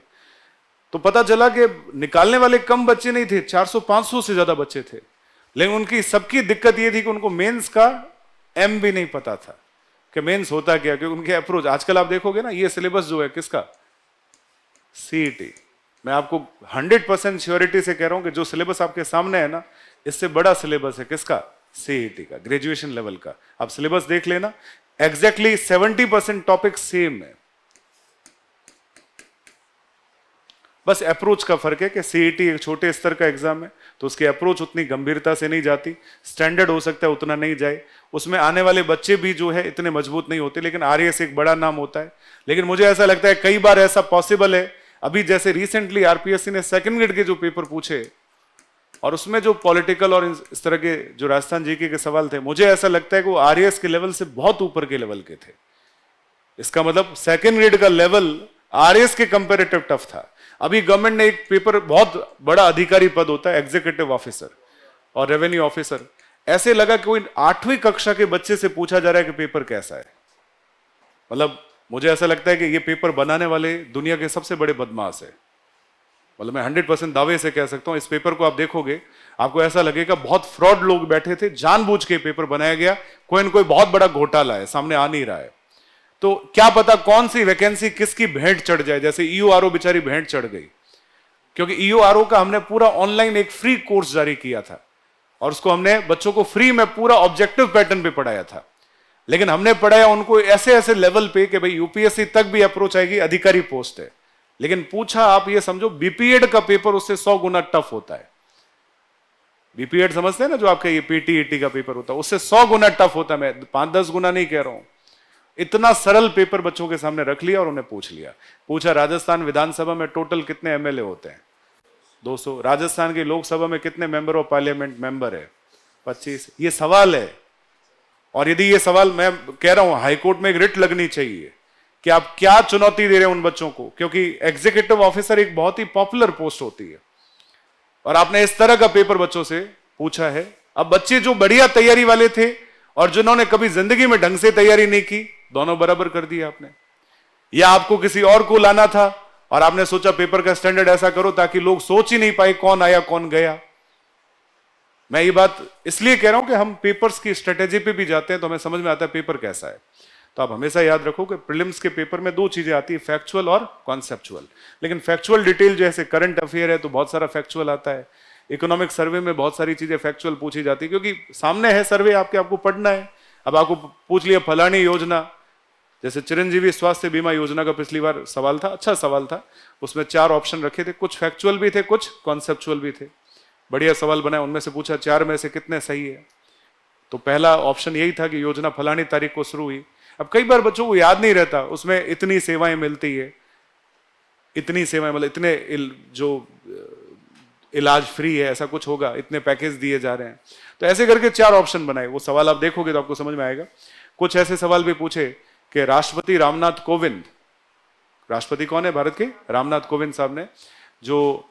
तो पता चला कि निकालने वाले कम बच्चे नहीं थे, 400-500 से ज्यादा बच्चे थे, लेकिन उनकी सबकी दिक्कत ये थी कि उनको मेंस का एम भी नहीं पता था कि मेंस होता क्या। क्योंकि उनके अप्रोच, आजकल आप देखोगे ना, ये सिलेबस जो है किसका? सीईटी, मैं आपको 100% श्योरिटी से कह रहा हूं कि जो सिलेबस आपके सामने है ना, इससे बड़ा सिलेबस है किसका? सीईटी का, ग्रेजुएशन लेवल का। आप सिलेबस देख लेना, एग्जैक्टली 70% टॉपिक सेम है, बस अप्रोच का फर्क है कि सीईटी एक छोटे स्तर का एग्जाम है तो उसकी अप्रोच उतनी गंभीरता से नहीं जाती, स्टैंडर्ड हो सकता है उतना नहीं जाए, उसमें आने वाले बच्चे भी जो है इतने मजबूत नहीं होते, लेकिन आरएएस एक बड़ा नाम होता है। लेकिन मुझे ऐसा लगता है कई बार ऐसा पॉसिबल है, अभी जैसे रिसेंटली आरपीएससी ने सेकंड ग्रेड के जो पेपर पूछे और उसमें जो पॉलिटिकल और इस तरह के जो राजस्थान जीके के सवाल थे, मुझे ऐसा लगता है कि वो आरएएस के लेवल से बहुत ऊपर के लेवल के थे। इसका मतलब सेकंड ग्रेड का लेवल आरएएस के कंपेरेटिव टफ था। अभी गवर्नमेंट ने एक पेपर, बहुत बड़ा अधिकारी पद होता है एग्जीक्यूटिव ऑफिसर और रेवेन्यू ऑफिसर, ऐसे लगा कि कोई 8वीं कक्षा के बच्चे से पूछा जा रहा है कि पेपर कैसा है। मतलब मुझे ऐसा लगता है कि ये पेपर बनाने वाले दुनिया के सबसे बड़े बदमाश है। मतलब मैं 100% दावे से कह सकता हूं, इस पेपर को आप देखोगे आपको ऐसा लगेगा बहुत फ्रॉड लोग बैठे थे, जानबूझ के पेपर बनाया गया, कोई न कोई बहुत बड़ा घोटाला है, सामने आ नहीं रहा है। तो क्या पता कौन सी वैकेंसी किसकी भेंट चढ़ जाए, जैसे ईओआरओ बेचारी भेंट चढ़ गई, क्योंकि ईओआरओ का हमने पूरा ऑनलाइन एक फ्री कोर्स जारी किया था और उसको हमने बच्चों को फ्री में पूरा ऑब्जेक्टिव पैटर्न पे पढ़ाया था। लेकिन हमने पढ़ाया उनको ऐसे ऐसे लेवल पे कि भाई यूपीएससी तक भी अप्रोच आएगी, अधिकारी पोस्ट है। लेकिन पूछा, आप ये समझो बीपीएड का पेपर उससे 100 गुना टफ होता है। बीपीएड समझते हैं ना, जो आपका ये पीटीईटी का पेपर होता है, उससे 100 गुना टफ होता है। मैं 5-10 गुना नहीं कह रहा हूं। इतना सरल पेपर बच्चों के सामने रख लिया और उन्हें पूछ लिया। पूछा राजस्थान विधानसभा में टोटल कितने एमएलए होते हैं? 200। राजस्थान की लोकसभा में कितने मेंबर ऑफ पार्लियामेंट मेंबर है? 25। ये सवाल है। और यदि ये सवाल, मैं कह रहा हूं हाईकोर्ट में एक रिट लगनी चाहिए कि आप क्या चुनौती दे रहे हैं उन बच्चों को, क्योंकि एग्जीक्यूटिव ऑफिसर एक बहुत ही पॉपुलर पोस्ट होती है और आपने इस तरह का पेपर बच्चों से पूछा है। अब बच्चे जो बढ़िया तैयारी वाले थे और जिन्होंने कभी जिंदगी में ढंग से तैयारी नहीं की, दोनों बराबर कर दिया आपने। या आपको किसी और को लाना था और आपने सोचा पेपर का स्टैंडर्ड ऐसा करो ताकि लोग सोच ही नहीं पाए कौन आया कौन गया। मैं ये बात इसलिए कह रहा हूं कि हम पेपर्स की स्ट्रेटेजी पे भी जाते हैं तो हमें समझ में आता है पेपर कैसा है। तो आप हमेशा याद रखो कि प्रीलिम्स के पेपर में 2 चीजें आती है, फैक्चुअल और कॉन्सेप्चुअल। लेकिन फैक्चुअल डिटेल जैसे करंट अफेयर है तो बहुत सारा फैक्चुअल आता है, इकोनॉमिक सर्वे में बहुत सारी चीजें फैक्चुअल पूछी जाती है, क्योंकि सामने है सर्वे, आपको पढ़ना है। अब आपको पूछ लिया फलानी योजना, जैसे चिरंजीवी स्वास्थ्य बीमा योजना का पिछली बार सवाल था, अच्छा सवाल था, उसमें 4 ऑप्शन रखे थे, कुछ फैक्चुअल भी थे कुछ कॉन्सेप्चुअल भी थे। बढ़िया सवाल बनाए, उनमें से पूछा 4 में से कितने सही है। तो पहला ऑप्शन यही था कि योजना फलानी तारीख को शुरू हुई। अब कई बार बच्चों को याद नहीं रहता, उसमें इतनी सेवाएं मिलती है, इतनी सेवाएं, मतलब इतने जो इलाज फ्री है, ऐसा कुछ होगा, इतने पैकेज दिए जा रहे हैं। तो ऐसे करके 4 ऑप्शन बनाए। वो सवाल आप देखोगे तो आपको समझ में आएगा। कुछ ऐसे सवाल भी पूछे कि राष्ट्रपति रामनाथ कोविंद, राष्ट्रपति कौन है भारत के? रामनाथ कोविंद साहब ने जो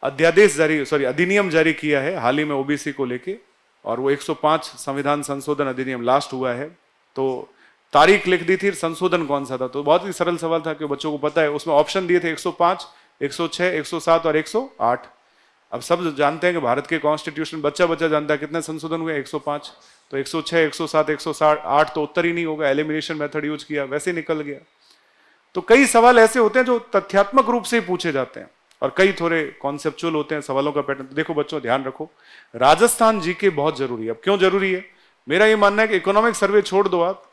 अधिनियम जारी किया है हाल ही में ओबीसी को लेके, और वो 105 संविधान संशोधन अधिनियम लास्ट हुआ है, तो तारीख लिख दी थी, संशोधन कौन सा था। तो बहुत ही सरल सवाल था कि बच्चों को पता है। उसमें ऑप्शन दिए थे 105, 106, 107 और 108। अब सब जानते हैं कि भारत के कॉन्स्टिट्यूशन, बच्चा जानता है कितने संशोधन हुए, 105। तो 106, 107, 108 तो उत्तर ही नहीं होगा, एलिमिनेशन मेथड यूज किया, वैसे निकल गया। तो कई सवाल ऐसे होते हैं जो तथ्यात्मक रूप से ही पूछे जाते हैं और कई थोड़े कॉन्सेप्चुअल होते हैं सवालों का पैटर्न। देखो बच्चों, ध्यान रखो, राजस्थान जीके बहुत जरूरी है। अब क्यों जरूरी है? मेरा ये मानना है कि इकोनॉमिक सर्वे छोड़ दो आप,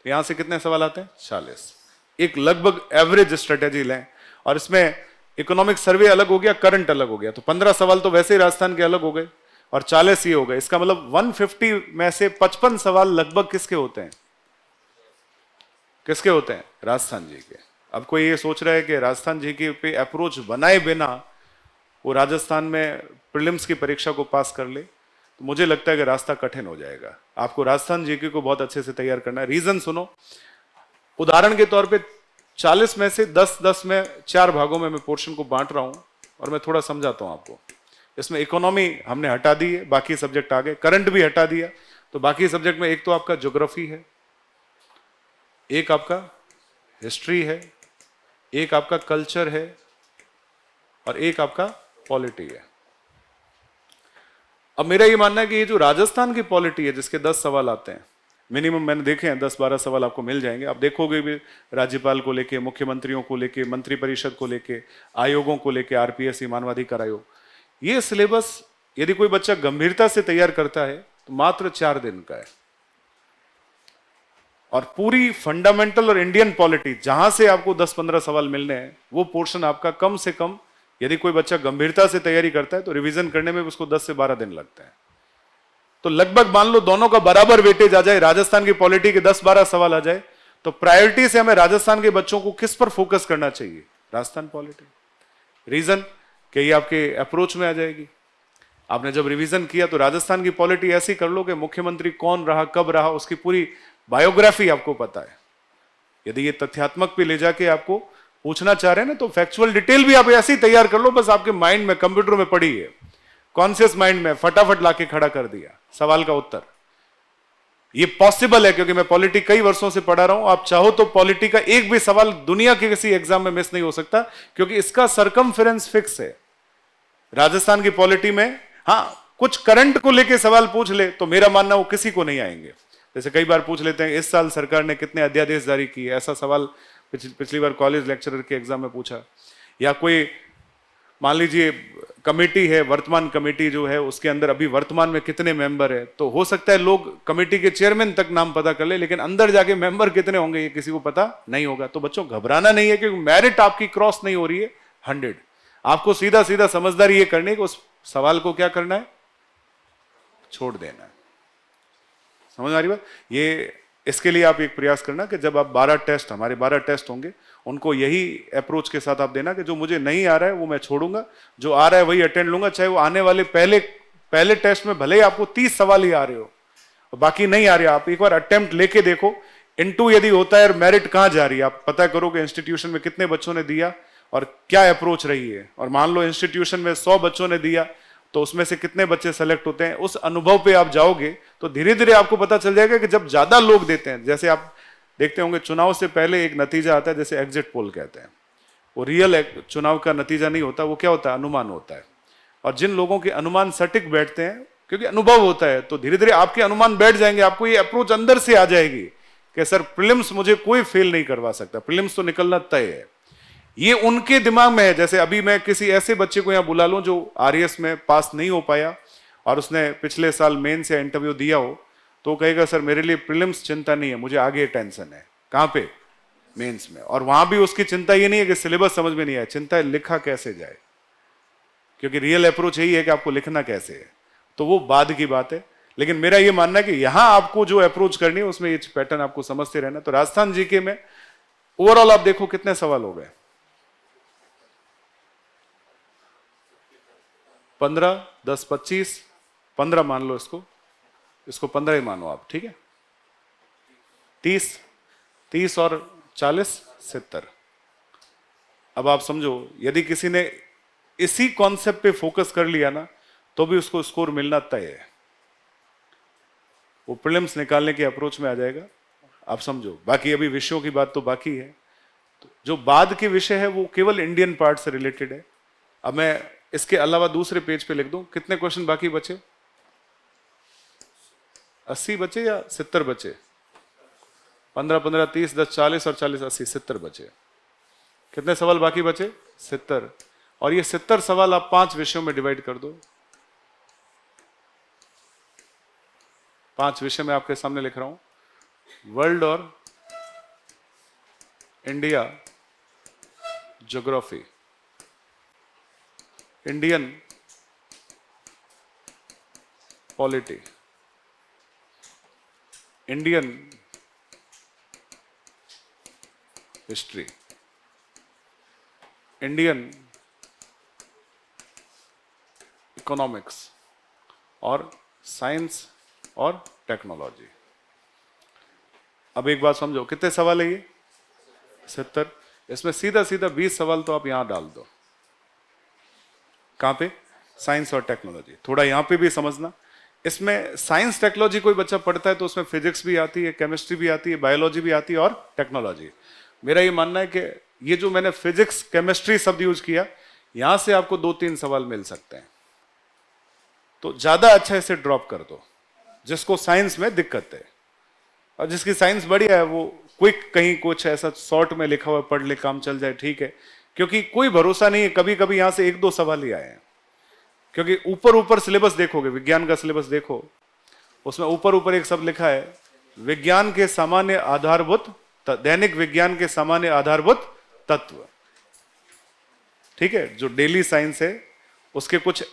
तो यहां से कितने सवाल आते हैं? 40। एक लगभग एवरेज स्ट्रेटेजी लें, और इसमें इकोनॉमिक सर्वे अलग हो गया, करंट अलग हो गया, तो 15 सवाल तो वैसे ही राजस्थान के अलग हो गए और 40 ये हो गए। इसका मतलब 150 में से 55 सवाल लगभग किसके होते हैं? किसके होते हैं? राजस्थान जी के। अब कोई ये सोच रहा है कि राजस्थान जी के पे अप्रोच बनाए बिना वो राजस्थान में प्रीलिम्स की परीक्षा को पास कर ले, तो मुझे लगता है कि रास्ता कठिन हो जाएगा। आपको राजस्थान जीके को बहुत अच्छे से तैयार करना है। रीजन सुनो, उदाहरण के तौर पे 40 में से 10-10 में 4 भागों में मैं पोर्शन को बांट रहा हूं और मैं थोड़ा समझाता हूं आपको। इसमें इकोनॉमी हमने हटा दी है, बाकी सब्जेक्ट आ गए, करंट भी हटा दिया, तो बाकी सब्जेक्ट में एक तो आपका ज्योग्राफी है, एक आपका हिस्ट्री है, एक आपका कल्चर है और एक आपका पॉलिटी है। अब मेरा ये मानना है कि ये जो राजस्थान की पॉलिटी है जिसके 10 सवाल आते हैं, मिनिमम मैंने देखे हैं 10-12 सवाल आपको मिल जाएंगे। आप देखोगे भी राज्यपाल को लेके, मुख्यमंत्रियों को लेके, मंत्री परिषद को लेके, आयोगों को लेके, आरपीएससी मानवाधिकार आयोग, ये सिलेबस यदि कोई बच्चा गंभीरता से तैयार करता है तो मात्र 4 दिन का है। और पूरी फंडामेंटल और इंडियन पॉलिटी जहां से आपको 10-15 सवाल मिलने हैं, वो पोर्शन आपका कम से कम, यदि कोई बच्चा गंभीरता से तैयारी करता है तो रिवीजन करने में उसको 10 से 12 दिन लगता है। तो लगभग मान लो दोनों का बराबर वेटेज आ जाए, राजस्थान की पॉलिटी के 10-12 सवाल आ जाए, तो प्रायोरिटी से हमें राजस्थान के बच्चों को किस पर फोकस करना चाहिए? राजस्थान पॉलिटी। रीजन कि ये आपके अप्रोच में आ जाएगी। आपने जब रिवीजन किया तो राजस्थान की पॉलिटी ऐसी कर लो कि मुख्यमंत्री कौन रहा, कब रहा, उसकी पूरी बायोग्राफी आपको पता है। यदि ये तथ्यात्मक पे ले जाके आपको पूछना चाह रहे हैं ना, तो फैक्चुअल डिटेल भी आप ऐसी तैयार कर लो, बस आपके माइंड में, कंप्यूटर में पड़ी है, कॉन्शियस माइंड में फटाफट लाके खड़ा कर दिया सवाल का उत्तर। ये पॉसिबल है क्योंकि मैं पॉलिटी कई वर्षों से पढ़ा रहा हूं। आप चाहो तो पॉलिटी का एक भी सवाल दुनिया के किसी एग्जाम में मिस नहीं हो सकता, क्योंकि इसका सरकमफेरेंस फिक्स है। राजस्थान की पॉलिटी में हां कुछ करंट को लेके सवाल पूछ ले तो मेरा मानना वो किसी को नहीं आएंगे। जैसे कई बार पूछ लेते हैं इस साल सरकार ने कितने अध्यादेश जारी किए, ऐसा सवाल पिछली बार कॉलेज लेक्चरर के एग्जाम में पूछा। या कोई मान लीजिए कमेटी है, वर्तमान कमेटी जो है उसके अंदर अभी वर्तमान में कितने मेंबर है, तो हो सकता है लोग कमेटी के चेयरमैन तक नाम पता कर ले, लेकिन अंदर जाके मेंबर कितने होंगे ये किसी को पता नहीं होगा। तो बच्चों घबराना नहीं है, क्योंकि मेरिट आपकी क्रॉस नहीं हो रही है 100। आपको सीधा सीधा समझदारी ये करनी है कि उस सवाल को क्या करना है, छोड़ देना है। समझ आ रही बात? ये इसके लिए आप एक प्रयास करना कि जब आप 12 टेस्ट, हमारे 12 टेस्ट होंगे, उनको यही अप्रोच के साथ आप देना कि जो मुझे नहीं आ रहा है वो मैं छोड़ूंगा, जो आ रहा है वही अटेंड लूंगा, चाहे वो आने वाले पहले टेस्ट में भले ही आपको 30 सवाल ही आ रहे हो और बाकी नहीं आ रहे, आप एक बार अटेम्प्ट लेके देखो। इनटू यदि होता है, मेरिट कहां जा रही है, आप पता करो कि इंस्टीट्यूशन में कितने बच्चों ने दिया और क्या अप्रोच रही है। और मान लो इंस्टीट्यूशन में 100 बच्चों ने दिया तो उसमें से कितने बच्चे सेलेक्ट होते हैं। उस अनुभव पे आप जाओगे तो धीरे धीरे आपको पता चल जाएगा कि जब ज्यादा लोग देते हैं, जैसे आप देखते होंगे चुनाव से पहले एक नतीजा आता है जैसे एग्जिट पोल कहते हैं, वो रियल चुनाव का नतीजा नहीं होता, वो क्या होता है, अनुमान होता है। और जिन लोगों के अनुमान सटीक बैठते हैं, क्योंकि अनुभव होता है, तो धीरे धीरे आपके अनुमान बैठ जाएंगे, आपको ये अप्रोच अंदर से आ जाएगी कि सर प्रीलिम्स मुझे कोई फेल नहीं करवा सकता, प्रीलिम्स तो निकलना तय है। ये उनके दिमाग में है। जैसे अभी मैं किसी ऐसे बच्चे को यहां बुला लूं जो आरएएस में पास नहीं हो पाया और उसने पिछले साल मेंस या इंटरव्यू दिया हो, तो कहेगा सर मेरे लिए प्रीलिम्स चिंता नहीं है, मुझे आगे टेंशन है। कहां पे? मेंस में। और वहां भी उसकी चिंता ये नहीं है कि सिलेबस समझ में नहीं आया, चिंता है लिखा कैसे जाए, क्योंकि रियल अप्रोच यही है कि आपको लिखना कैसे है। तो वो बाद की बात है, लेकिन मेरा ये मानना है कि यहां आपको जो अप्रोच करनी है उसमें ये पैटर्न आपको समझते रहना। तो राजस्थान जीके में ओवरऑल आप देखो कितने सवाल हो गए, 15, 10, 25, 15 मान लो, इसको 15 ही मानो आप, ठीक है। 30 और 40, 70। अब आप समझो यदि किसी ने इसी कॉन्सेप्ट पे फोकस कर लिया ना, तो भी उसको स्कोर मिलना तय है, वो प्रीलिम्स निकालने के अप्रोच में आ जाएगा। आप समझो, बाकी अभी विषयों की बात तो बाकी है। तो जो बाद के विषय है वो केवल इंडियन पार्ट से रिलेटेड है। अब मैं इसके अलावा दूसरे पेज पे लिख दूं कितने क्वेश्चन बाकी बचे, 80 बचे या 70 बचे? 15, 15, 30, 10, 40 और 40, 80, 70 बचे। कितने सवाल बाकी बचे? 70। और ये 70 सवाल आप 5 विषयों में डिवाइड कर दो। 5 विषय में आपके सामने लिख रहा हूं, वर्ल्ड और India geography, Indian polity, Indian history, Indian economics और साइंस और टेक्नोलॉजी। अब एक बात समझो, कितने सवाल है ये? 70। इसमें सीधा सीधा 20 सवाल तो आप यहां डाल दो। कहां पे? साइंस और टेक्नोलॉजी। थोड़ा यहां पे भी समझना, इसमें साइंस टेक्नोलॉजी कोई बच्चा पढ़ता है तो उसमें फिजिक्स भी आती है, केमिस्ट्री भी आती है, बायोलॉजी भी आती है और टेक्नोलॉजी। मेरा ये मानना है कि ये जो मैंने फिजिक्स केमिस्ट्री शब्द यूज किया, यहां से आपको 2-3 सवाल मिल सकते हैं। तो ज्यादा अच्छा इसे ड्रॉप कर दो जिसको साइंस में दिक्कत है। और जिसकी साइंस बढ़िया है वो क्विक कहीं कुछ ऐसा शॉर्ट में लिखा हुआ पढ़ ले, काम चल जाए, ठीक है। क्योंकि कोई भरोसा नहीं है, कभी कभी यहां से 1-2 सवाल ही आए हैं। क्योंकि ऊपर ऊपर सिलेबस देखोगे, विज्ञान का सिलेबस देखो, उसमें ऊपर ऊपर एक शब्द लिखा है, विज्ञान के सामान्य आधारभूत, दैनिक विज्ञान के सामान्य आधारभूत तत्व, ठीक है। जो डेली साइंस है उसके कुछ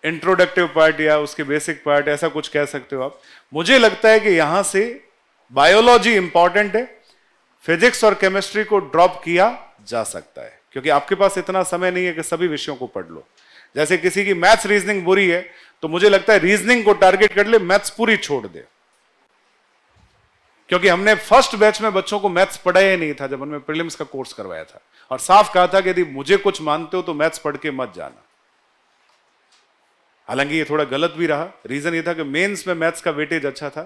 इंट्रोडक्टिव पार्ट या उसके बेसिक पार्ट, ऐसा कुछ कह सकते हो आप। मुझे लगता है कि यहां से बायोलॉजी इंपॉर्टेंट है, फिजिक्स और केमिस्ट्री को ड्रॉप किया जा सकता है, क्योंकि आपके पास इतना समय नहीं है कि सभी विषयों को पढ़ लो। जैसे किसी की मैथ्स रीजनिंग बुरी है तो मुझे लगता है रीजनिंग को टारगेट कर ले, मैथ्स पूरी छोड़ दे। क्योंकि हमने फर्स्ट बैच में बच्चों को मैथ्स पढ़ाया ही नहीं था जब हमने प्रीलिम्स का कोर्स करवाया था, और साफ कहा था कि यदि मुझे कुछ मानते हो तो मैथ्स पढ़ के मत जाना। हालांकि ये थोड़ा गलत भी रहा। रीजन ये था कि मेंस में मैथ्स का वेटेज अच्छा था,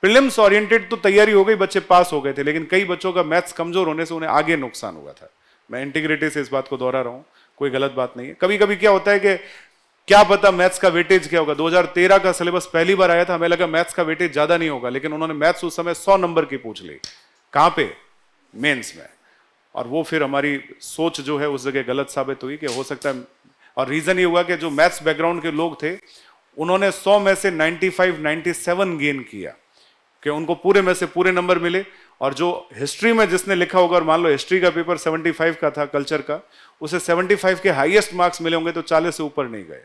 प्रीलिम्स ओरिएंटेड तो तैयारी हो गई, बच्चे पास हो गए थे, लेकिन कई बच्चों का मैथ्स कमजोर होने से उन्हें आगे नुकसान हुआ था। मैं इंटीग्रिटी से इस बात को दोहरा रहा हूं, कोई गलत बात नहीं है। कभी कभी क्या होता है कि क्या पता मैथ्स का वेटेज क्या होगा। 2013 का सिलेबस पहली बार आया था, हमें लगा मैथ्स का वेटेज ज्यादा नहीं होगा, लेकिन उन्होंने मैथ्स उस समय 100 नंबर की पूछ ली। कहां पे? मेंस में। और वो फिर हमारी सोच जो है उस जगह गलत साबित हुई कि हो सकता है। और रीजन ये हुआ कि जो मैथ्स बैकग्राउंड के लोग थे उन्होंने 100 में से 95, 97 गेन किया, कि उनको पूरे में से पूरे नंबर मिले। और जो हिस्ट्री में जिसने लिखा होगा, और मान लो हिस्ट्री का पेपर 75 का था, कल्चर का, उसे 75 के हाईएस्ट मार्क्स मिले होंगे तो 40 से ऊपर नहीं गए,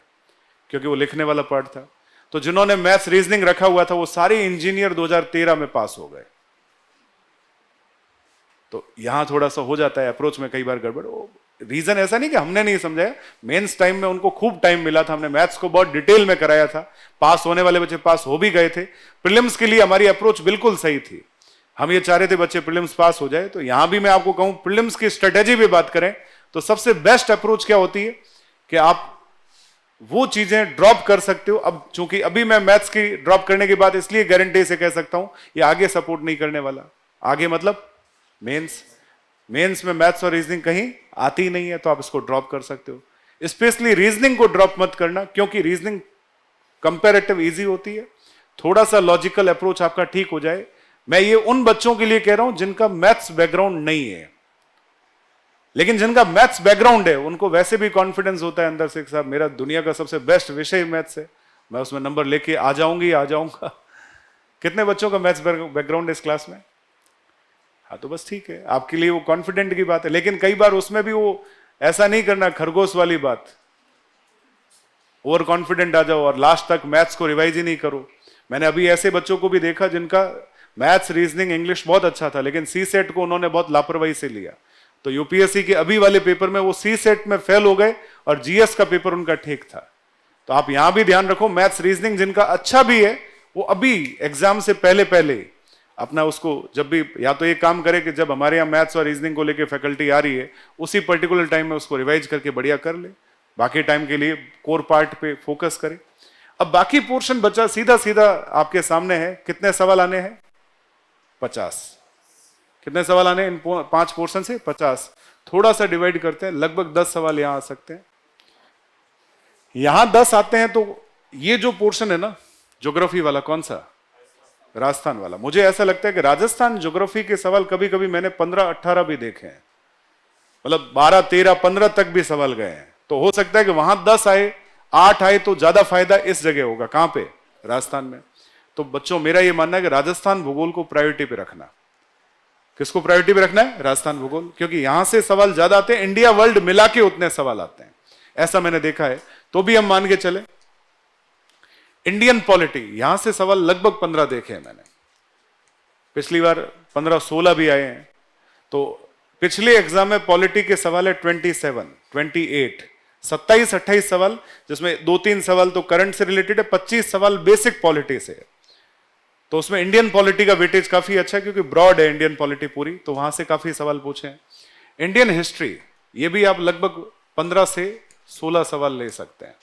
क्योंकि वो लिखने वाला पार्ट था। तो जिन्होंने मैथ्स रीजनिंग रखा हुआ था वो सारे इंजीनियर 2013 में पास हो गए। तो यहां थोड़ा सा हो जाता है अप्रोच में कई बार गड़बड़। रीजन ऐसा नहीं कि हमने नहीं समझाया, मेंस टाइम में उनको खूब टाइम मिला था, हमने मैथ्स को बहुत डिटेल में कराया था, पास होने वाले बच्चे पास हो भी गए थे। प्रीलिम्स के लिए हमारी अप्रोच बिल्कुल सही थी, हम ये चाह रहे थे बच्चे प्रीलिम्स पास हो जाए। तो यहां भी मैं आपको कहूं, प्रीलिम्स की स्ट्रेटेजी भी बात करें तो सबसे बेस्ट अप्रोच क्या होती है कि आप वो चीजें ड्रॉप कर सकते हो। अब चूंकि अभी मैं मैथ्स की ड्रॉप करने के बाद इसलिए गारंटी से कह सकता हूं ये आगे सपोर्ट नहीं करने वाला। आगे मतलब मेंस में मैथ्स और रीजनिंग कहीं आती नहीं है, तो आप इसको ड्रॉप कर सकते हो। स्पेशली रीजनिंग को ड्रॉप मत करना, क्योंकि रीजनिंग कंपैरेटिव इजी होती है, थोड़ा सा लॉजिकल अप्रोच आपका ठीक हो जाए। मैं ये उन बच्चों के लिए कह रहा हूं जिनका मैथ्स बैकग्राउंड नहीं है, लेकिन जिनका मैथ्स बैकग्राउंड है उनको वैसे भी कॉन्फिडेंस होता है अंदर से कि साहब मेरा दुनिया का सबसे बेस्ट विषय मैथ्स है, मैं उसमें नंबर लेके आ जाऊंगा। कितने बच्चों का मैथ्स बैकग्राउंड है इस क्लास में? हाँ, तो बस ठीक है, आपके लिए वो कॉन्फिडेंट की बात है। लेकिन कई बार उसमें भी वो ऐसा नहीं करना खरगोश वाली बात, ओवर कॉन्फिडेंट आ जाओ और लास्ट तक मैथ्स को रिवाइज ही नहीं करो। मैंने अभी ऐसे बच्चों को भी देखा जिनका मैथ्स, रीजनिंग, इंग्लिश बहुत अच्छा था, लेकिन सी सेट को उन्होंने बहुत लापरवाही से लिया। तो यूपीएससी के अभी वाले पेपर में वो सी सेट में फेल हो गए और जीएस का पेपर उनका ठीक था। तो आप यहां भी ध्यान रखो, मैथ्स रीजनिंग जिनका अच्छा भी है वो अभी एग्जाम से पहले अपना उसको जब भी, या तो एक काम करे कि जब हमारे यहाँ मैथ्स और रीजनिंग को लेके फैकल्टी आ रही है उसी पर्टिकुलर टाइम में उसको रिवाइज करके बढ़िया कर ले, बाकी टाइम के लिए कोर पार्ट पे फोकस करे। अब बाकी पोर्शन बचा सीधा आपके सामने है। कितने सवाल आने हैं? 50। कितने सवाल आने इन 5 पोर्शन से? 50। थोड़ा सा डिवाइड करते हैं, लगभग 10 सवाल यहां आ सकते हैं। यहां 10 आते हैं तो ये जो पोर्शन है ना ज्योग्राफी वाला, कौन सा? राजस्थान वाला। मुझे ऐसा लगता है कि राजस्थान ज्योग्राफी के सवाल कभी कभी मैंने 15-18 भी देखे हैं, मतलब 12, 13, 15 तक भी सवाल गए हैं। तो हो सकता है कि वहां 10 आए, 8 आए, तो ज्यादा फायदा इस जगह होगा। कहां पे? राजस्थान में। तो बच्चों मेरा यह मानना है कि राजस्थान भूगोल को प्रायोरिटी पे रखना। किसको प्रायोरिटी पे रखना है? राजस्थान भूगोल, क्योंकि यहां से सवाल ज्यादा आते हैं, इंडिया वर्ल्ड मिला के उतने सवाल आते हैं, ऐसा मैंने देखा है। तो भी हम मान के चले इंडियन पॉलिटी, यहां से सवाल लगभग 15 देखे हैं मैंने, पिछली बार 15-16 भी आए हैं। तो पिछले एग्जाम में पॉलिटी के सवाल है 27, 28, 27-28 सवाल, जिसमें 2-3 सवाल तो करंट से रिलेटेड है, 25 सवाल बेसिक पॉलिटी से है। तो उसमें इंडियन पॉलिटी का वेटेज काफी अच्छा है, क्योंकि ब्रॉड है इंडियन पॉलिटी पूरी, तो वहां से काफी सवाल पूछे हैं। इंडियन हिस्ट्री, ये भी आप लगभग 15 से 16 सवाल ले सकते हैं,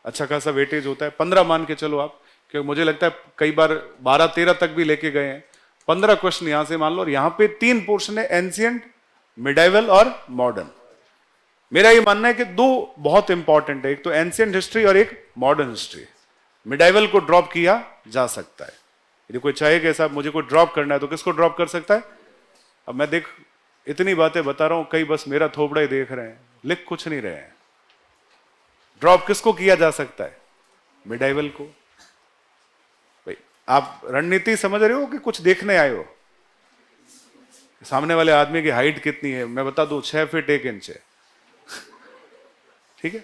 अच्छा खासा वेटेज होता है। 15 मान के चलो आप, क्योंकि मुझे लगता है कई बार 12-13 तक भी लेके गए हैं। 15 क्वेश्चन यहां से मान लो, और यहां पे 3 पोर्शन है, एंशिएंट, मिडाइवल और मॉडर्न। मेरा ये मानना है कि 2 बहुत इंपॉर्टेंट है, एक तो एंशिएंट हिस्ट्री और एक मॉडर्न हिस्ट्री। मिडाइवल को ड्रॉप किया जा सकता है, यदि कोई चाहे कि साहब मुझे कोई ड्रॉप करना है तो किसको ड्रॉप कर सकता है? अब मैं देख इतनी बातें बता रहा हूं, कई बस मेरा थोपड़ा ही देख रहे हैं, लिख कुछ नहीं रहे हैं। ड्रॉप किसको किया जा सकता है? मिडाइवल को। भाई आप रणनीति समझ रहे हो कि कुछ देखने आए हो? सामने वाले आदमी की हाइट कितनी है मैं बता दूं, 6 फीट 1 इंच है। ठीक है,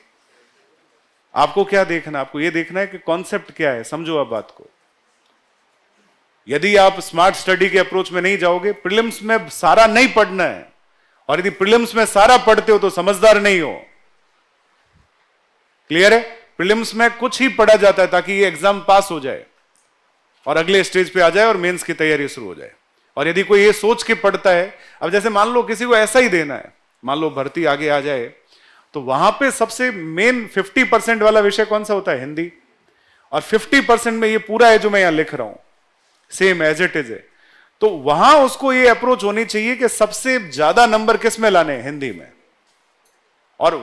आपको क्या देखना? आपको यह देखना है कि कॉन्सेप्ट क्या है, समझो आप बात को। यदि आप स्मार्ट स्टडी के अप्रोच में नहीं जाओगे, प्रीलिम्स में सारा नहीं पढ़ना है, और यदि प्रीलिम्स में सारा पढ़ते हो तो समझदार नहीं हो। क्लियर है? प्रीलिम्स में कुछ ही पढ़ा जाता है ताकि ये एग्जाम पास हो जाए और अगले स्टेज पे आ जाए और मेंस की तैयारी शुरू हो जाए। और यदि कोई ये सोच के पढ़ता है, अब जैसे मान लो किसी को ऐसा ही देना है, मान लो भर्ती आगे आ जाए, तो वहां पे सबसे मेन 50% वाला विषय कौन सा होता है? हिंदी। और 50% में ये पूरा है जो मैं यहां लिख रहा हूं, सेम एज इट इज है। तो वहां उसको ये अप्रोच होनी चाहिए कि सबसे ज्यादा नंबर किस में लाने? हिंदी में। और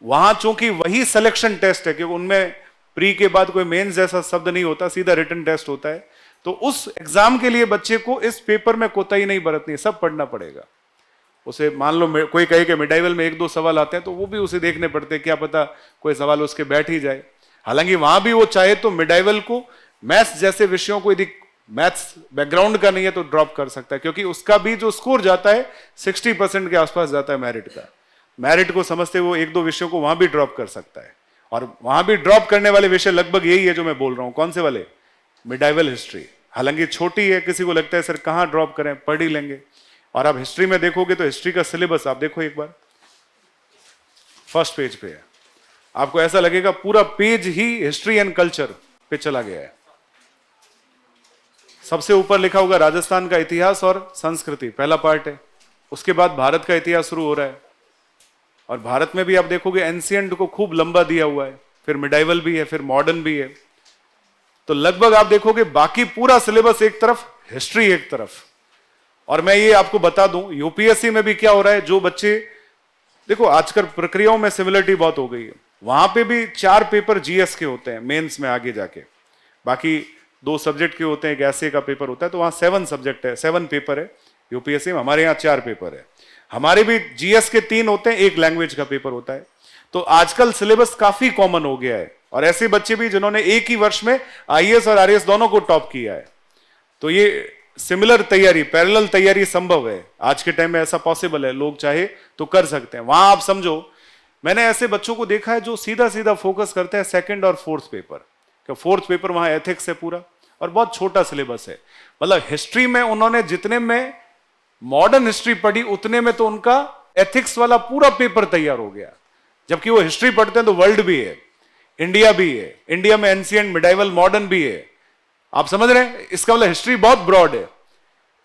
वहां चूंकि वही सिलेक्शन टेस्ट है, क्योंकि उनमें प्री के बाद कोई मेंस जैसा शब्द नहीं होता, सीधा रिटन टेस्ट होता है, तो उस एग्जाम के लिए बच्चे को इस पेपर में कोताही नहीं बरतनी, सब पढ़ना पड़ेगा उसे। मान लो कोई कहे कि मिडाइवल में 1-2 सवाल आते हैं तो वो भी उसे देखने पड़ते हैं, क्या पता कोई सवाल उसके बैठ ही जाए। हालांकि वहां भी वो चाहे तो मिडाइवल को, मैथ्स जैसे विषयों को यदि मैथ्स बैकग्राउंड का नहीं है तो ड्रॉप कर सकता है, क्योंकि उसका भी जो स्कोर जाता है 60% के आसपास जाता है मेरिट का। मेरिट को समझते वो 1-2 विषयों को वहां भी ड्रॉप कर सकता है। और वहां भी ड्रॉप करने वाले विषय लगभग यही है जो मैं बोल रहा हूं। कौन से वाले? Medieval history. हालांकि छोटी है, किसी को लगता है सर कहां ड्रॉप करें, पढ़ ही लेंगे। और आप हिस्ट्री में देखोगे तो हिस्ट्री का सिलेबस आप देखो एक बार, फर्स्ट पेज पे है, आपको ऐसा लगेगा पूरा page he history and culture पे चला गया है। सबसे ऊपर लिखा होगा राजस्थान का इतिहास और संस्कृति, पहला पार्ट है। उसके बाद भारत का इतिहास शुरू हो रहा है, और भारत में भी आप देखोगे एंशिएंट को खूब लंबा दिया हुआ है, फिर मिडाइवल भी है, फिर मॉडर्न भी है। तो लगभग आप देखोगे बाकी पूरा सिलेबस एक तरफ, हिस्ट्री एक तरफ। और मैं ये आपको बता दूं, यूपीएससी में भी क्या हो रहा है, जो बच्चे देखो आजकल प्रक्रियाओं में सिमिलरिटी बहुत हो गई है, वहां पे भी 4 पेपर जीएस के होते हैं मेंस में आगे जाके, बाकी 2 सब्जेक्ट के होते हैं, एक ऐसे का पेपर होता है, तो वहां 7 सब्जेक्ट है, 7 पेपर है यूपीएससी में। हमारे यहाँ 4 पेपर है। हमारे भी जीएस के 3 होते हैं, एक लैंग्वेज का पेपर होता है। तो आजकल सिलेबस काफी कॉमन हो गया है, और ऐसे बच्चे भी जिन्होंने एक ही वर्ष में आईएएस और आरएएस दोनों को टॉप किया है। तो ये सिमिलर तैयारी, पैरेलल तैयारी संभव है आज के टाइम में, ऐसा पॉसिबल है, लोग चाहे तो कर सकते हैं। वहां आप समझो, मैंने ऐसे बच्चों को देखा है जो सीधा सीधा फोकस करते हैं 2nd और 4th पेपर, कि 4th पेपर वहां एथिक्स है पूरा, और बहुत छोटा सिलेबस है। मतलब हिस्ट्री में उन्होंने जितने में मॉडर्न हिस्ट्री पढ़ी उतने में तो उनका एथिक्स वाला पूरा पेपर तैयार हो गया। जबकि वो हिस्ट्री पढ़ते हैं तो वर्ल्ड भी है, इंडिया भी है, इंडिया में एंशिएंट, मिडाइवल, मॉडर्न भी है। आप समझ रहे हैं? इसका मतलब हिस्ट्री बहुत ब्रॉड है।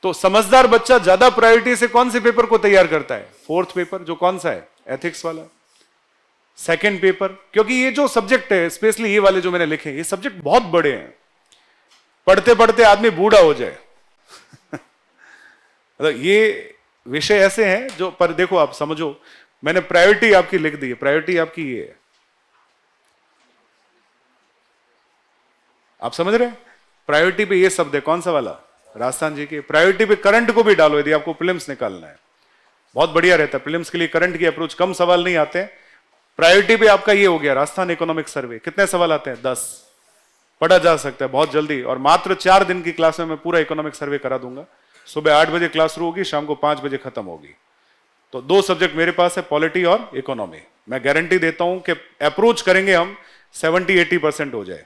तो समझदार बच्चा ज्यादा प्रायोरिटी से कौन से पेपर को तैयार करता है? 4th पेपर, जो कौन सा है? एथिक्स वाला। 2nd पेपर, क्योंकि ये जो सब्जेक्ट है, स्पेशली ये वाले जो मैंने लिखे, ये सब्जेक्ट बहुत बड़े हैं, पढ़ते पढ़ते आदमी बूढ़ा हो जाए। मतलब ये विषय ऐसे हैं जो, पर देखो आप समझो, मैंने प्रायोरिटी आपकी लिख दी है, प्रायोरिटी आपकी ये है। आप समझ रहे हैं? प्रायोरिटी पे ये शब्द है, कौन सा वाला? राजस्थान जी के। प्रायोरिटी पे करंट को भी डालो यदि आपको प्रीलिम्स निकालना है, बहुत बढ़िया रहता है। प्रीलिम्स के लिए करंट की अप्रोच, कम सवाल नहीं आते हैं। प्रायोरिटी पे आपका ये हो गया राजस्थान इकोनॉमिक सर्वे, कितने सवाल आते हैं? 10। पढ़ा जा सकता है बहुत जल्दी, और मात्र 4 दिन की क्लास में मैं पूरा इकोनॉमिक सर्वे करा दूंगा। सुबह 8 बजे क्लास शुरू होगी, शाम को 5 बजे खत्म होगी। तो 2 सब्जेक्ट मेरे पास है, पॉलिटी और इकोनॉमी। मैं गारंटी देता हूं कि अप्रोच करेंगे हम 70-80% हो जाए,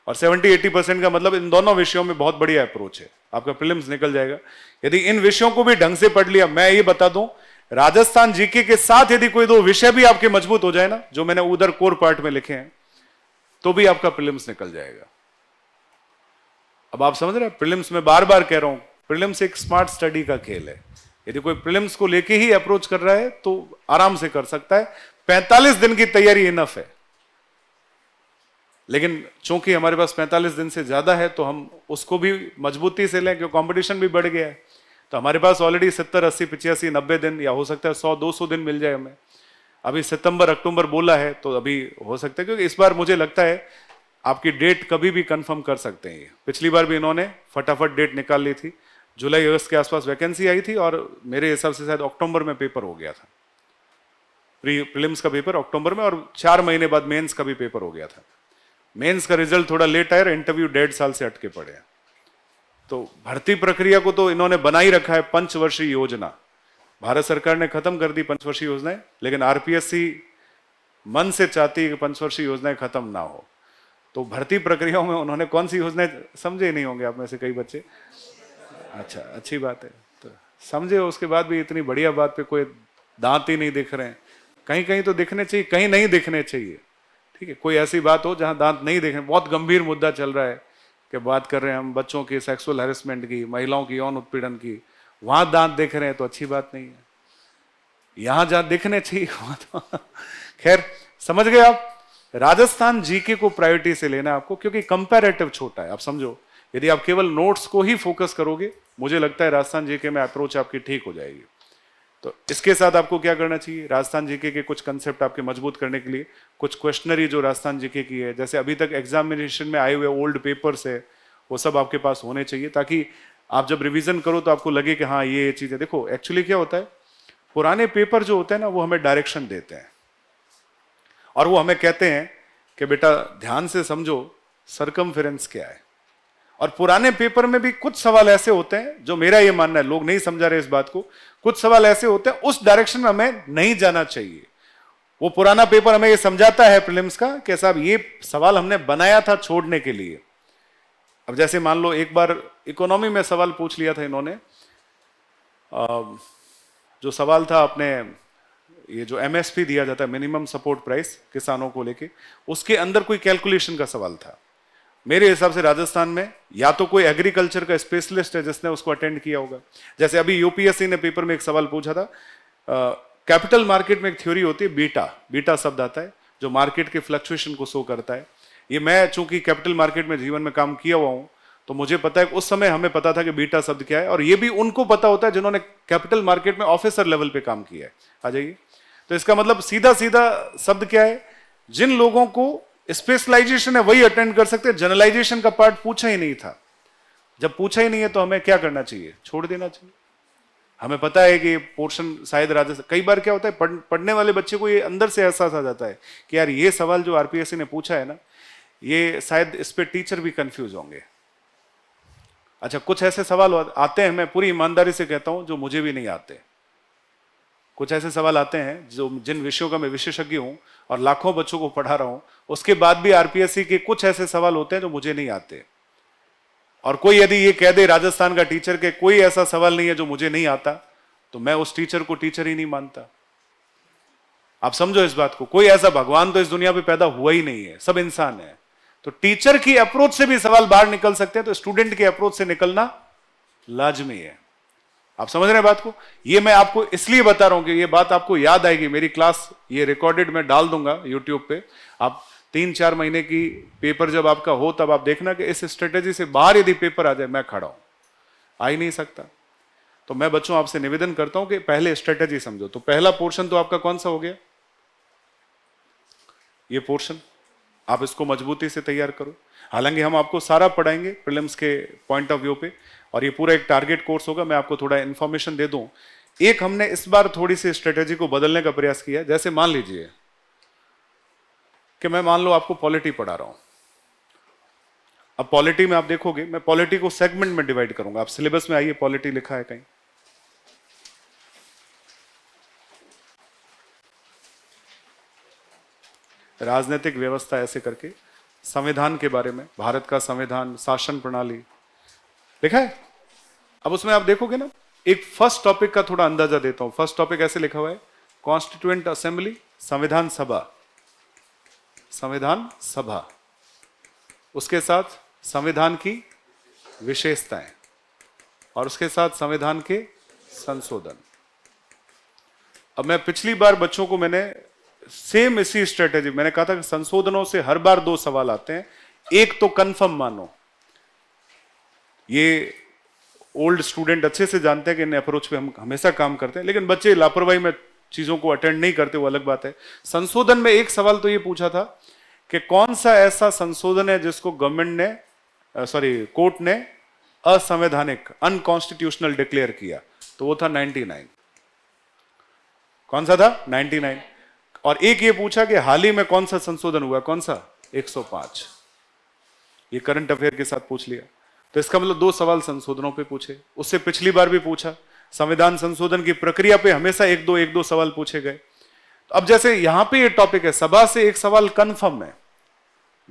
और 70-80% का मतलब इन दोनों विषयों में बहुत बढ़िया अप्रोच है, आपका प्रीलिम्स निकल जाएगा यदि इन विषयों को भी ढंग से पढ़ लिया। मैं ये बता दूं, राजस्थान जीके के साथ यदि कोई 2 विषय भी आपके मजबूत हो जाए ना, जो मैंने उधर कोर पार्ट में लिखे हैं, तो भी आपका प्रीलिम्स निकल जाएगा। अब आप समझ रहे हैं? प्रीलिम्स में बार बार कह रहा हूं, प्रीलिम्स एक स्मार्ट स्टडी का खेल है। यदि कोई प्रीलिम्स को लेके ही अप्रोच कर रहा है तो आराम से कर सकता है। 45 दिन की तैयारी इनफ है, लेकिन चूंकि हमारे पास 45 दिन से ज्यादा है तो हम उसको भी मजबूती से लें, क्योंकि कंपटीशन भी बढ़ गया है। तो हमारे पास ऑलरेडी 70, 80, 85, 90 दिन, या हो सकता है 100, 200 दिन मिल जाए हमें। अभी सितंबर, अक्टूबर बोला है, तो अभी हो सकता है, क्योंकि इस बार मुझे लगता है आपकी डेट कभी भी कंफर्म कर सकते हैं। पिछली बार भी इन्होंने फटाफट डेट निकाल ली थी, जुलाई अगस्त के आसपास वैकेंसी आई थी और मेरे हिसाब से शायद अक्टूबर में पेपर हो गया था, प्रीलिम्स का पेपर अक्टूबर में, और 4 महीने बाद मेंस का भी पेपर हो गया था। मेंस का रिजल्ट थोड़ा लेट आया, इंटरव्यू 1.5 साल से अटके पड़े हैं। तो भर्ती प्रक्रिया को तो इन्होंने बना ही रखा है पंचवर्षीय योजना। भारत सरकार ने खत्म कर दी पंचवर्षीय योजनाएं, लेकिन आरपीएससी मन से चाहती है कि पंचवर्षीय योजनाएं खत्म ना हो। तो भर्ती प्रक्रियाओं में उन्होंने कौन सी योजनाएं, समझे नहीं होंगे आप में से कई बच्चे। अच्छा, अच्छी बात है, तो समझे। उसके बाद भी इतनी बढ़िया बात पे कोई दांत ही नहीं दिख रहे हैं। कहीं कहीं तो दिखने चाहिए, कहीं नहीं दिखने चाहिए। ठीक है, कोई ऐसी बात हो जहां दांत नहीं दिख रहे, बहुत गंभीर मुद्दा चल रहा है कि बात कर रहे हैं हम बच्चों की सेक्सुअल हैरेसमेंट की, महिलाओं की यौन उत्पीड़न की, वहां दांत दिख रहे हैं तो अच्छी बात नहीं है। यहां जहां दिखने चाहिए वहां तो खैर, समझ गए आप। राजस्थान जीके को प्रायोरिटी से लेना है आपको, क्योंकि कंपैरेटिव छोटा है। आप समझो, यदि आप केवल नोट्स को ही फोकस करोगे, मुझे लगता है राजस्थान जीके में अप्रोच आपकी ठीक हो जाएगी। तो इसके साथ आपको क्या करना चाहिए, राजस्थान जीके के कुछ कंसेप्ट आपके मजबूत करने के लिए कुछ क्वेश्चनरी जो राजस्थान जीके की है, जैसे अभी तक एग्जामिनेशन में आए हुए ओल्ड पेपर्स है, वो सब आपके पास होने चाहिए, ताकि आप जब रिवीजन करो तो आपको लगे कि हाँ ये चीजें। देखो एक्चुअली क्या होता है, पुराने पेपर जो होते हैं ना, वो हमें डायरेक्शन देते हैं और वो हमें कहते हैं कि बेटा ध्यान से समझो सरकमफेरेंस क्या है। और पुराने पेपर में भी कुछ सवाल ऐसे होते हैं, जो मेरा ये मानना है, लोग नहीं समझा रहे इस बात को, कुछ सवाल ऐसे होते हैं उस डायरेक्शन में हमें नहीं जाना चाहिए। वो पुराना पेपर हमें ये समझाता है प्रीलिम्स का कि साहब ये सवाल हमने बनाया था छोड़ने के लिए। अब जैसे मान लो एक बार इकोनॉमी में सवाल पूछ लिया था इन्होंने, जो सवाल था अपने ये जो एमएसपी दिया जाता है, मिनिमम सपोर्ट प्राइस, किसानों को लेके, उसके अंदर कोई कैलकुलेशन का सवाल था। मेरे हिसाब से राजस्थान में या तो कोई एग्रीकल्चर का स्पेशलिस्ट है जिसने उसको अटेंड किया होगा। जैसे अभी यूपीएससी ने पेपर में एक सवाल पूछा था, कैपिटल मार्केट में एक थ्योरी होती है बीटा, बीटा शब्द आता है जो मार्केट के फ्लक्चुएशन को शो करता है। ये मैं चूंकि कैपिटल मार्केट में जीवन में काम किया हुआ हूं, तो मुझे पता है उस समय हमें पता था कि बीटा शब्द क्या है, और ये भी उनको पता होता है जिन्होंने कैपिटल मार्केट में ऑफिसर लेवल पे काम किया है। आ जाइए, तो इसका मतलब सीधा सीधा शब्द क्या है, जिन लोगों को स्पेशलाइजेशन है वही अटेंड कर सकते हैं। जनरलाइजेशन का पार्ट पूछा ही नहीं था। जब पूछा ही नहीं है तो हमें क्या करना चाहिए, छोड़ देना चाहिए। हमें पता है कि पोर्शन शायद राजस्थान, कई बार क्या होता है पढ़ने वाले बच्चे को ये अंदर से एहसास आ जाता है कि यार ये सवाल जो आरपीएससी ने पूछा है ना, ये शायद इस पे टीचर भी कंफ्यूज होंगे। अच्छा, कुछ ऐसे सवाल आते हैं, मैं पूरी ईमानदारी से कहता हूं, जो मुझे भी नहीं आते। कुछ ऐसे सवाल आते हैं जो जिन विषयों का मैं विशेषज्ञ हूं और लाखों बच्चों को पढ़ा रहा हूं, उसके बाद भी आरपीएससी के कुछ ऐसे सवाल होते हैं जो मुझे नहीं आते। और कोई यदि ये कह दे राजस्थान का टीचर के कोई ऐसा सवाल नहीं है जो मुझे नहीं आता, तो मैं उस टीचर को टीचर ही नहीं मानता। आप समझो इस बात को, कोई ऐसा भगवान तो इस दुनिया पे पैदा हुआ ही नहीं है, सब इंसान है। तो टीचर की अप्रोच से भी सवाल बाहर निकल सकते हैं, तो स्टूडेंट की अप्रोच से निकलना लाजमी है। आप समझ रहे हैं बात को। ये मैं आपको इसलिए बता रहा हूं कि ये बात आपको याद आएगी। मेरी क्लास ये रिकॉर्डेड मैं डाल दूंगा यूट्यूब पे। आप 3-4 महीने की पेपर जब आपका हो, तब आप देखना कि इस स्ट्रेटेजी से बाहर यदि पेपर आ जाए, मैं खड़ा हूं, आ ही नहीं सकता। तो मैं बच्चों आपसे निवेदन करता हूं कि पहले स्ट्रेटेजी समझो। तो पहला पोर्शन तो आपका कौन सा हो गया, ये पोर्शन, आप इसको मजबूती से तैयार करो। हालांकि हम आपको सारा पढ़ाएंगे प्रीलिम्स के पॉइंट ऑफ व्यू पे, और ये पूरा एक टारगेट कोर्स होगा। मैं आपको थोड़ा इंफॉर्मेशन दे दूं। एक हमने इस बार थोड़ी सी स्ट्रेटेजी को बदलने का प्रयास किया। जैसे मान लीजिए कि मैं मान लो आपको पॉलिटी पढ़ा रहा हूं। अब पॉलिटी में आप देखोगे, मैं पॉलिटी को सेगमेंट में डिवाइड करूंगा। आप सिलेबस में आइए, पॉलिटी लिखा है कहीं, राजनीतिक व्यवस्था ऐसे करके, संविधान के बारे में, भारत का संविधान, शासन प्रणाली लिखा है। अब उसमें आप देखोगे ना, एक फर्स्ट टॉपिक का थोड़ा अंदाजा देता हूं। फर्स्ट टॉपिक ऐसे लिखा हुआ है, कॉन्स्टिट्यूएंट असेंबली, संविधान सभा, संविधान सभा, उसके साथ संविधान की विशेषताएं, और उसके साथ संविधान के संशोधन। अब मैं पिछली बार बच्चों को मैंने सेम इसी स्ट्रेटेजी, मैंने कहा था कि संशोधनों से हर बार 2 सवाल आते हैं। एक तो कंफर्म मानो, ये ओल्ड स्टूडेंट अच्छे से जानते हैं कि इन अप्रोच पे हम हमेशा काम करते हैं, लेकिन बच्चे लापरवाही में चीजों को अटेंड नहीं करते, वो अलग बात है। संशोधन में एक सवाल तो ये पूछा था कि कौन सा ऐसा संशोधन है जिसको गवर्नमेंट ने कोर्ट ने असंवैधानिक अनकॉन्स्टिट्यूशनल डिक्लेयर किया, तो वो था 99। कौन सा था? 99। और एक ये पूछा कि हाल ही में कौन सा संशोधन हुआ, कौन सा? 105। ये करंट अफेयर के साथ पूछ लिया। तो इसका मतलब 2 सवाल संशोधनों पे पूछे। उससे पिछली बार भी पूछा, संविधान संशोधन की प्रक्रिया पे हमेशा एक दो सवाल पूछे गए। तो अब जैसे यहां पे ये टॉपिक है, सभा से एक सवाल कंफर्म है,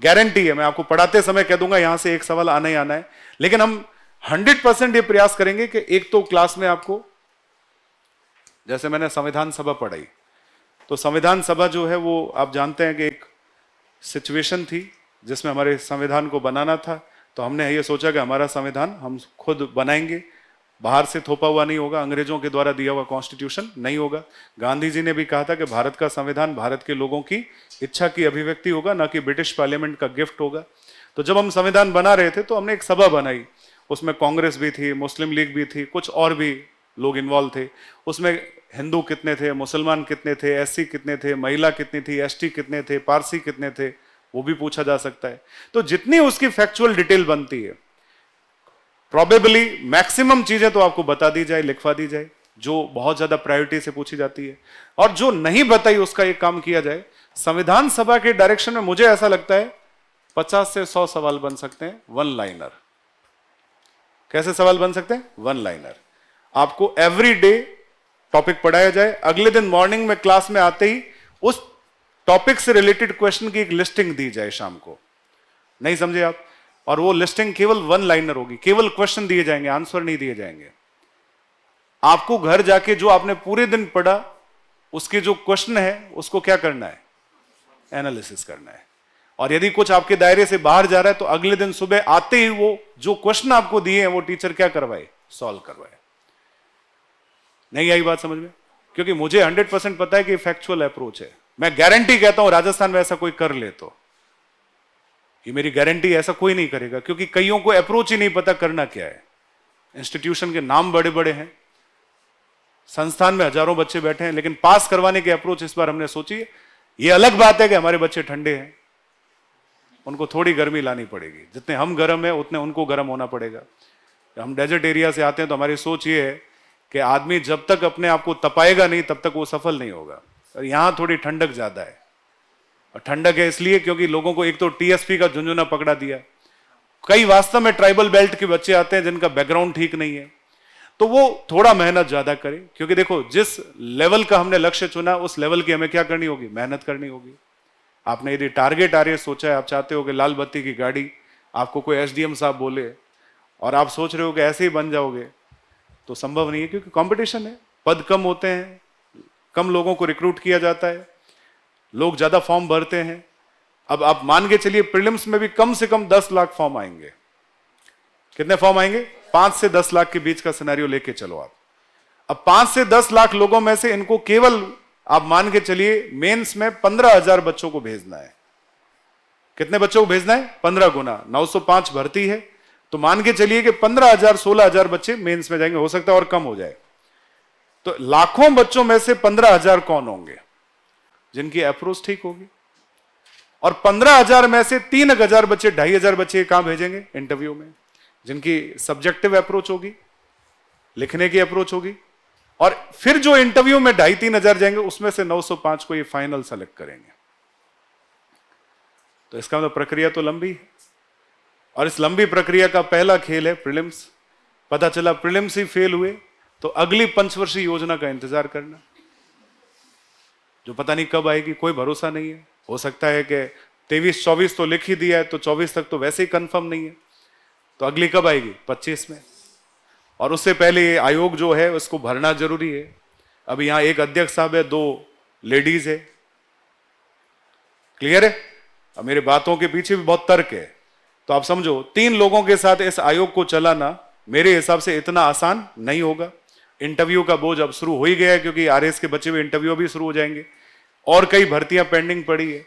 गारंटी है, मैं आपको पढ़ाते समय कह दूंगा यहां से एक सवाल आना ही आना है। लेकिन हम 100% ये प्रयास करेंगे कि एक तो क्लास में आपको, जैसे मैंने संविधान सभा पढ़ाई, तो संविधान सभा जो है वो आप जानते हैं कि एक सिचुएशन थी जिसमें हमारे संविधान को बनाना था। तो हमने ये सोचा कि हमारा संविधान हम खुद बनाएंगे, बाहर से थोपा हुआ नहीं होगा, अंग्रेजों के द्वारा दिया हुआ कॉन्स्टिट्यूशन नहीं होगा। गांधी जी ने भी कहा था कि भारत का संविधान भारत के लोगों की इच्छा की अभिव्यक्ति होगा, ना कि ब्रिटिश पार्लियामेंट का गिफ्ट होगा। तो जब हम संविधान बना रहे थे तो हमने एक सभा बनाई, उसमें कांग्रेस भी थी, मुस्लिम लीग भी थी, कुछ और भी लोग इन्वॉल्व थे। उसमें हिंदू कितने थे, मुसलमान कितने थे, एससी कितने थे, महिला कितनी थी, एसटी कितने थे, पारसी कितने थे, वो भी पूछा जा सकता है। तो जितनी उसकी फैक्चुअल डिटेल बनती है, प्रोबेबली मैक्सिमम चीजें तो आपको बता दी जाए, लिखवा दी जाए, जो बहुत ज्यादा प्रायोरिटी से पूछी जाती है। और जो नहीं बताई उसका एक काम किया जाए। संविधान सभा के डायरेक्शन में मुझे ऐसा लगता है 50 से 100 सवाल बन सकते हैं, 1 लाइनर। कैसे सवाल बन सकते हैं? 1 लाइनर। आपको एवरी डे टॉपिक पढ़ाया जाए, अगले दिन मॉर्निंग में क्लास में आते ही उस टॉपिक से रिलेटेड क्वेश्चन की एक लिस्टिंग दी जाए शाम को। नहीं समझे आप? और वो लिस्टिंग केवल 1 लाइनर होगी, केवल क्वेश्चन दिए जाएंगे, आंसर नहीं दिए जाएंगे। आपको घर जाके जो आपने पूरे दिन पढ़ा उसके जो क्वेश्चन है उसको क्या करना है? एनालिसिस करना है। और यदि कुछ आपके दायरे से बाहर जा रहा है तो अगले दिन सुबह आते ही वो जो क्वेश्चन आपको दिए हैं वो टीचर क्या करवाए? सॉल्व करवाए। नहीं आई बात समझ में? क्योंकि मुझे 100% पता है कि फैक्चुअल अप्रोच है। मैं गारंटी कहता हूं राजस्थान में ऐसा कोई कर ले तो, ये मेरी गारंटी, ऐसा कोई नहीं करेगा, क्योंकि कईयों को अप्रोच ही नहीं पता करना क्या है। इंस्टीट्यूशन के नाम बड़े बड़े हैं, संस्थान में हजारों बच्चे बैठे हैं, लेकिन पास करवाने की अप्रोच इस बार हमने सोची है। ये अलग बात है कि हमारे बच्चे ठंडे हैं, उनको थोड़ी गर्मी लानी पड़ेगी, जितने हम गर्म है उतने उनको गर्म होना पड़ेगा। हम डेजर्ट एरिया से आते हैं तो हमारी सोच ये है कि आदमी जब तक अपने आप को तपाएगा नहीं तब तक वो सफल नहीं होगा। और यहां थोड़ी ठंडक ज्यादा है, और ठंडक है इसलिए क्योंकि लोगों को एक तो टीएसपी का झुंझुना पकड़ा दिया। कई वास्तव में ट्राइबल बेल्ट के बच्चे आते हैं जिनका बैकग्राउंड ठीक नहीं है, तो वो थोड़ा मेहनत ज्यादा करे, क्योंकि देखो जिस लेवल का हमने लक्ष्य चुना उस लेवल की हमें क्या करनी होगी? मेहनत करनी होगी। आपने यदि टारगेट आर्य सोचा है, आप चाहते हो कि लाल बत्ती की गाड़ी आपको कोई एसडीएम साहब बोले और आप सोच रहे हो कि ऐसे ही बन जाओगे, तो संभव नहीं है, क्योंकि कंपटीशन है, पद कम होते हैं, कम लोगों को रिक्रूट किया जाता है, लोग ज्यादा फॉर्म भरते हैं। अब आप मान के चलिए प्रीलिम्स में भी कम से कम 10 लाख फॉर्म आएंगे। कितने फॉर्म आएंगे? 5 से 10 लाख के बीच का सिनेरियो लेके चलो आप। अब 5 से 10 लाख लोगों में से इनको केवल आप मान के चलिए मेंस में 15,000 बच्चों को भेजना है। कितने बच्चों को भेजना है? 15 गुना, 905 भर्ती है, तो मान के चलिए कि 15,000 16,000 बच्चे मेंस में जाएंगे, हो सकता है और कम हो जाए। तो लाखों बच्चों में से 15,000 कौन होंगे? जिनकी अप्रोच ठीक होगी। और 15,000 में से 3,000 बच्चे, 2,500 बच्चे कहां भेजेंगे? इंटरव्यू में, जिनकी सब्जेक्टिव अप्रोच होगी, लिखने की अप्रोच होगी। और फिर जो इंटरव्यू में 2,500-3,000 जाएंगे उसमें से 905 को ये फाइनल सेलेक्ट करेंगे। तो इसका मतलब प्रक्रिया तो लंबी है, और इस लंबी प्रक्रिया का पहला खेल है प्रीलिम्स। पता चला प्रीलिम्स ही फेल हुए तो अगली पंचवर्षीय योजना का इंतजार करना, जो पता नहीं कब आएगी, कोई भरोसा नहीं है। हो सकता है कि 23-24 तो लिख ही दिया है, तो 24 तक तो वैसे ही कंफर्म नहीं है, तो अगली कब आएगी? 25 में। और उससे पहले ये आयोग जो है उसको भरना जरूरी है। अब यहां एक अध्यक्ष साहब है, 2 लेडीज है, क्लियर है? अब मेरे बातों के पीछे भी बहुत तर्क है, तो आप समझो 3 लोगों के साथ इस आयोग को चलाना मेरे हिसाब से इतना आसान नहीं होगा। इंटरव्यू का बोझ अब शुरू हो ही गया है, क्योंकि आरएस के बचे हुए इंटरव्यू भी शुरू हो जाएंगे, और कई भर्तियां पेंडिंग पड़ी है।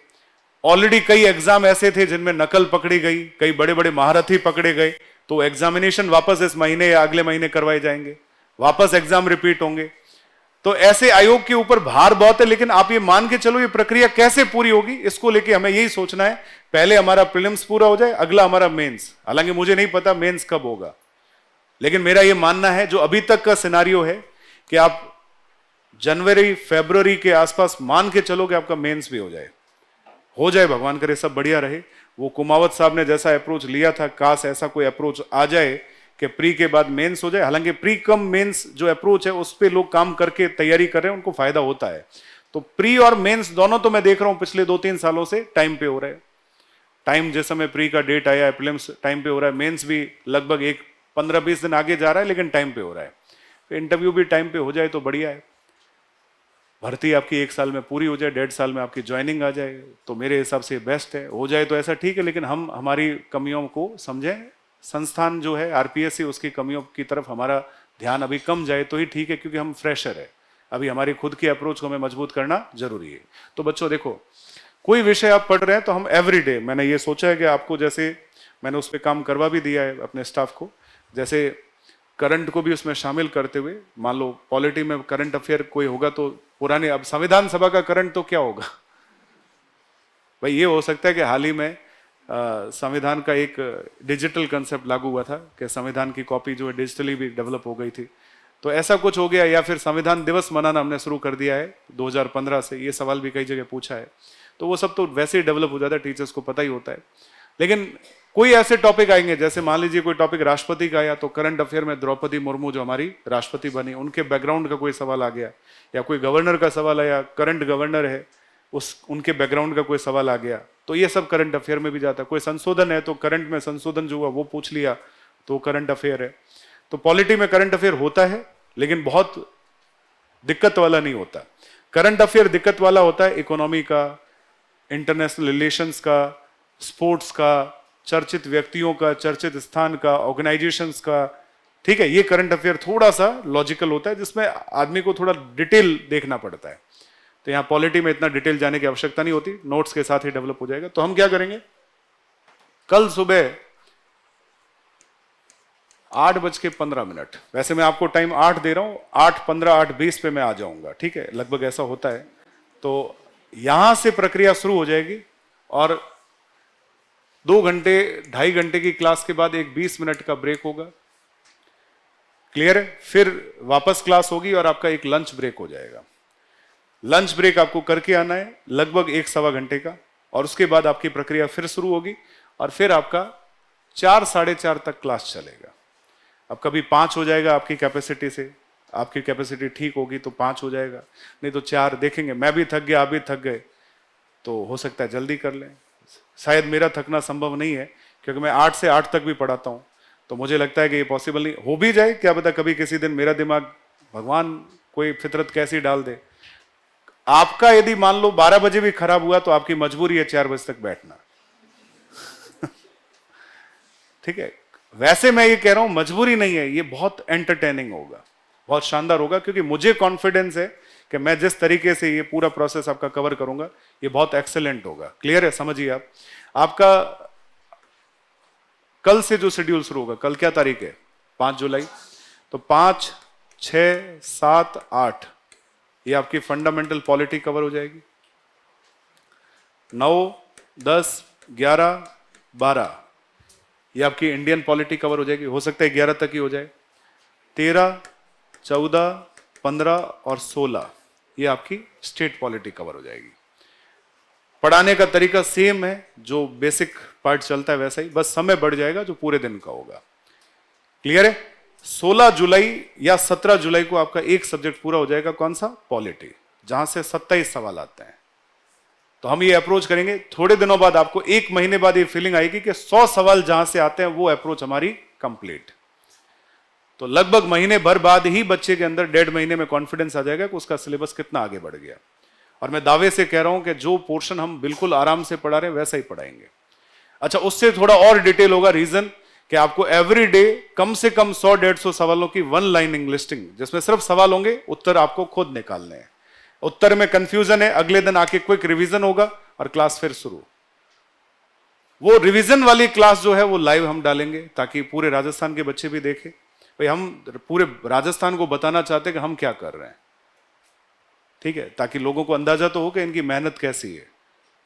ऑलरेडी कई एग्जाम ऐसे थे जिनमें नकल पकड़ी गई, कई बड़े बड़े महारथी पकड़े गए, तो एग्जामिनेशन वापस इस महीने या अगले महीने करवाए जाएंगे, वापस एग्जाम रिपीट होंगे। तो ऐसे आयोग के ऊपर भार बहुत है, लेकिन आप ये मान के चलो ये प्रक्रिया कैसे पूरी होगी, इसको लेके हमें यही सोचना है। पहले हमारा प्रीलिम्स पूरा हो जाए, अगला हमारा मेंस। हालांकि मुझे नहीं पता मेंस कब होगा, लेकिन मेरा ये मानना है जो अभी तक का सिनारियो है कि आप जनवरी फरवरी के आसपास मान के चलो कि आपका मेंस भी हो जाए, भगवान करे सब बढ़िया रहे। वो कुमावत साहब ने जैसा अप्रोच लिया था, काश ऐसा कोई अप्रोच आ जाए कि प्री के बाद मेंस हो जाए। हालांकि प्री कम मेंस जो अप्रोच है उस पर लोग काम करके तैयारी कर रहे हैं, उनको फायदा होता है। तो प्री और मेंस दोनों तो मैं देख रहा हूं पिछले 2-3 सालों से टाइम पे हो रहे हैं। टाइम जिस समय प्री का डेट आया है, प्रीलिम्स टाइम पे हो रहा है, मेंस भी लगभग 15-20 दिन आगे जा रहा है, लेकिन टाइम पे हो रहा है। तो इंटरव्यू भी टाइम पे हो जाए तो बढ़िया है। भर्ती आपकी 1 साल में पूरी हो जाए, 1.5 साल में आपकी ज्वाइनिंग आ जाए, तो मेरे हिसाब से बेस्ट है। हो जाए तो ऐसा ठीक है, लेकिन हम हमारी कमियों को समझें। संस्थान जो है आरपीएससी, उसकी कमियों की तरफ हमारा ध्यान अभी कम जाए तो ही ठीक है, क्योंकि हम फ्रेशर है। अभी हमारी खुद की अप्रोच को हमें मजबूत करना जरूरी है। तो बच्चों देखो, कोई विषय आप पढ़ रहे हैं तो हम एवरीडे, मैंने ये सोचा है कि आपको, जैसे मैंने उस पर काम करवा भी दिया है अपने स्टाफ को, जैसे करंट को भी उसमें शामिल करते हुए, मान लो पॉलिटी में करंट अफेयर कोई होगा तो पुराने, अब संविधान सभा का करंट तो क्या होगा भाई, ये हो सकता है कि हाल ही में संविधान का एक डिजिटल कंसेप्ट लागू हुआ था कि संविधान की कॉपी जो है डिजिटली भी डेवलप हो गई थी, तो ऐसा कुछ हो गया। या फिर संविधान दिवस मनाना हमने शुरू कर दिया है 2015 से, ये सवाल भी कई जगह पूछा है। तो वो सब तो वैसे ही डेवलप हो जाता है, टीचर्स को पता ही होता है। लेकिन कोई ऐसे टॉपिक आएंगे, जैसे मान लीजिए कोई टॉपिक राष्ट्रपति का आया, तो करंट अफेयर में द्रौपदी मुर्मू जो हमारी राष्ट्रपति बनी, उनके बैकग्राउंड का कोई सवाल आ गया, या कोई गवर्नर का सवाल आया, करंट गवर्नर है उनके बैकग्राउंड का कोई सवाल आ गया, तो ये सब करंट अफेयर में भी जाता है। कोई संशोधन है तो करंट में संशोधन जो हुआ वो पूछ लिया, तो करंट अफेयर है। तो पॉलिटी में करंट अफेयर होता है, लेकिन बहुत दिक्कत वाला नहीं होता। करंट अफेयर दिक्कत वाला होता है इकोनॉमी का, इंटरनेशनल रिलेशंस का, स्पोर्ट्स का, चर्चित व्यक्तियों का, चर्चित स्थान का, ऑर्गेनाइजेशंस का। ठीक है, ये करंट अफेयर थोड़ा सा लॉजिकल होता है, जिसमें आदमी को थोड़ा डिटेल देखना पड़ता है। तो यहां पॉलिटी में इतना डिटेल जाने की आवश्यकता नहीं होती, नोट्स के साथ ही डेवलप हो जाएगा। तो हम क्या करेंगे, कल सुबह 8:15, वैसे मैं आपको टाइम 8 दे रहा हूं, 8:15 8:20 पे मैं आ जाऊंगा, ठीक है, लगभग ऐसा होता है। तो यहां से प्रक्रिया शुरू हो जाएगी, और 2 घंटे 2.5 घंटे की क्लास के बाद एक 20 मिनट का ब्रेक होगा। क्लियर है? फिर वापस क्लास होगी और आपका एक लंच ब्रेक हो जाएगा। लंच ब्रेक आपको करके आना है लगभग 1-1.25 घंटे का, और उसके बाद आपकी प्रक्रिया फिर शुरू होगी, और फिर आपका 4 साढ़े 4 तक क्लास चलेगा। अब कभी 5 हो जाएगा आपकी कैपेसिटी से, आपकी कैपेसिटी ठीक होगी तो 5 हो जाएगा, नहीं तो 4 देखेंगे। मैं भी थक गया, आप भी थक गए, तो हो सकता है जल्दी कर लें। शायद मेरा थकना संभव नहीं है, क्योंकि मैं 8 से 8 तक भी पढ़ाता हूं, तो मुझे लगता है कि ये पॉसिबल नहीं हो भी जाए, क्या पता कभी किसी दिन मेरा दिमाग, भगवान कोई फितरत कैसी डाल दे। आपका यदि मान लो 12 बजे भी खराब हुआ तो आपकी मजबूरी है 4 बजे तक बैठना ठीक है, वैसे मैं ये कह रहा हूं मजबूरी नहीं है, ये बहुत एंटरटेनिंग होगा, बहुत शानदार होगा, क्योंकि मुझे कॉन्फिडेंस है कि मैं जिस तरीके से ये पूरा प्रोसेस आपका कवर करूंगा ये बहुत एक्सेलेंट होगा। क्लियर है? समझिए आप, आपका कल से जो शेड्यूल शुरू होगा, कल क्या तारीख है? 5 जुलाई। तो 5, 6, 7, 8 ये आपकी फंडामेंटल पॉलिटी कवर हो जाएगी। 9, 10, 11, 12 ये आपकी इंडियन पॉलिटी कवर हो जाएगी, हो सकता है 11 तक ही हो जाए। 13, 14, 15 और 16 ये आपकी स्टेट पॉलिटी कवर हो जाएगी। पढ़ाने का तरीका सेम है, जो बेसिक पार्ट चलता है वैसा ही, बस समय बढ़ जाएगा जो पूरे दिन का होगा। क्लियर है? 16 जुलाई या 17 जुलाई को आपका एक सब्जेक्ट पूरा हो जाएगा, कौन सा? पॉलिटी, जहां से 27 सवाल आते हैं। तो हम ये अप्रोच करेंगे, थोड़े दिनों बाद आपको 1 महीने बाद ये फीलिंग आएगी कि 100 सवाल जहां से आते हैं वो अप्रोच हमारी कंप्लीट। तो लगभग महीने भर बाद ही बच्चे के अंदर 1.5 महीने में कॉन्फिडेंस आ जाएगा कि उसका सिलेबस कितना आगे बढ़ गया। और मैं दावे से कह रहा हूं कि जो पोर्शन हम बिल्कुल आराम से पढ़ा रहे हैं वैसा ही पढ़ाएंगे। अच्छा, उससे थोड़ा और डिटेल होगा, रीजन कि आपको एवरी डे कम से कम 100-150 सवालों की 1 लाइनिंग लिस्टिंग, जिसमें सिर्फ सवाल होंगे, उत्तर आपको खुद निकालने हैं। उत्तर में कंफ्यूजन है, अगले दिन आके क्विक रिवीजन होगा और क्लास फिर शुरू। वो रिवीजन वाली क्लास जो है वो लाइव हम डालेंगे, ताकि पूरे राजस्थान के बच्चे भी देखें। भाई हम पूरे राजस्थान को बताना चाहते हैं कि हम क्या कर रहे हैं। ठीक है, ताकि लोगों को अंदाजा तो हो कि इनकी मेहनत कैसी है।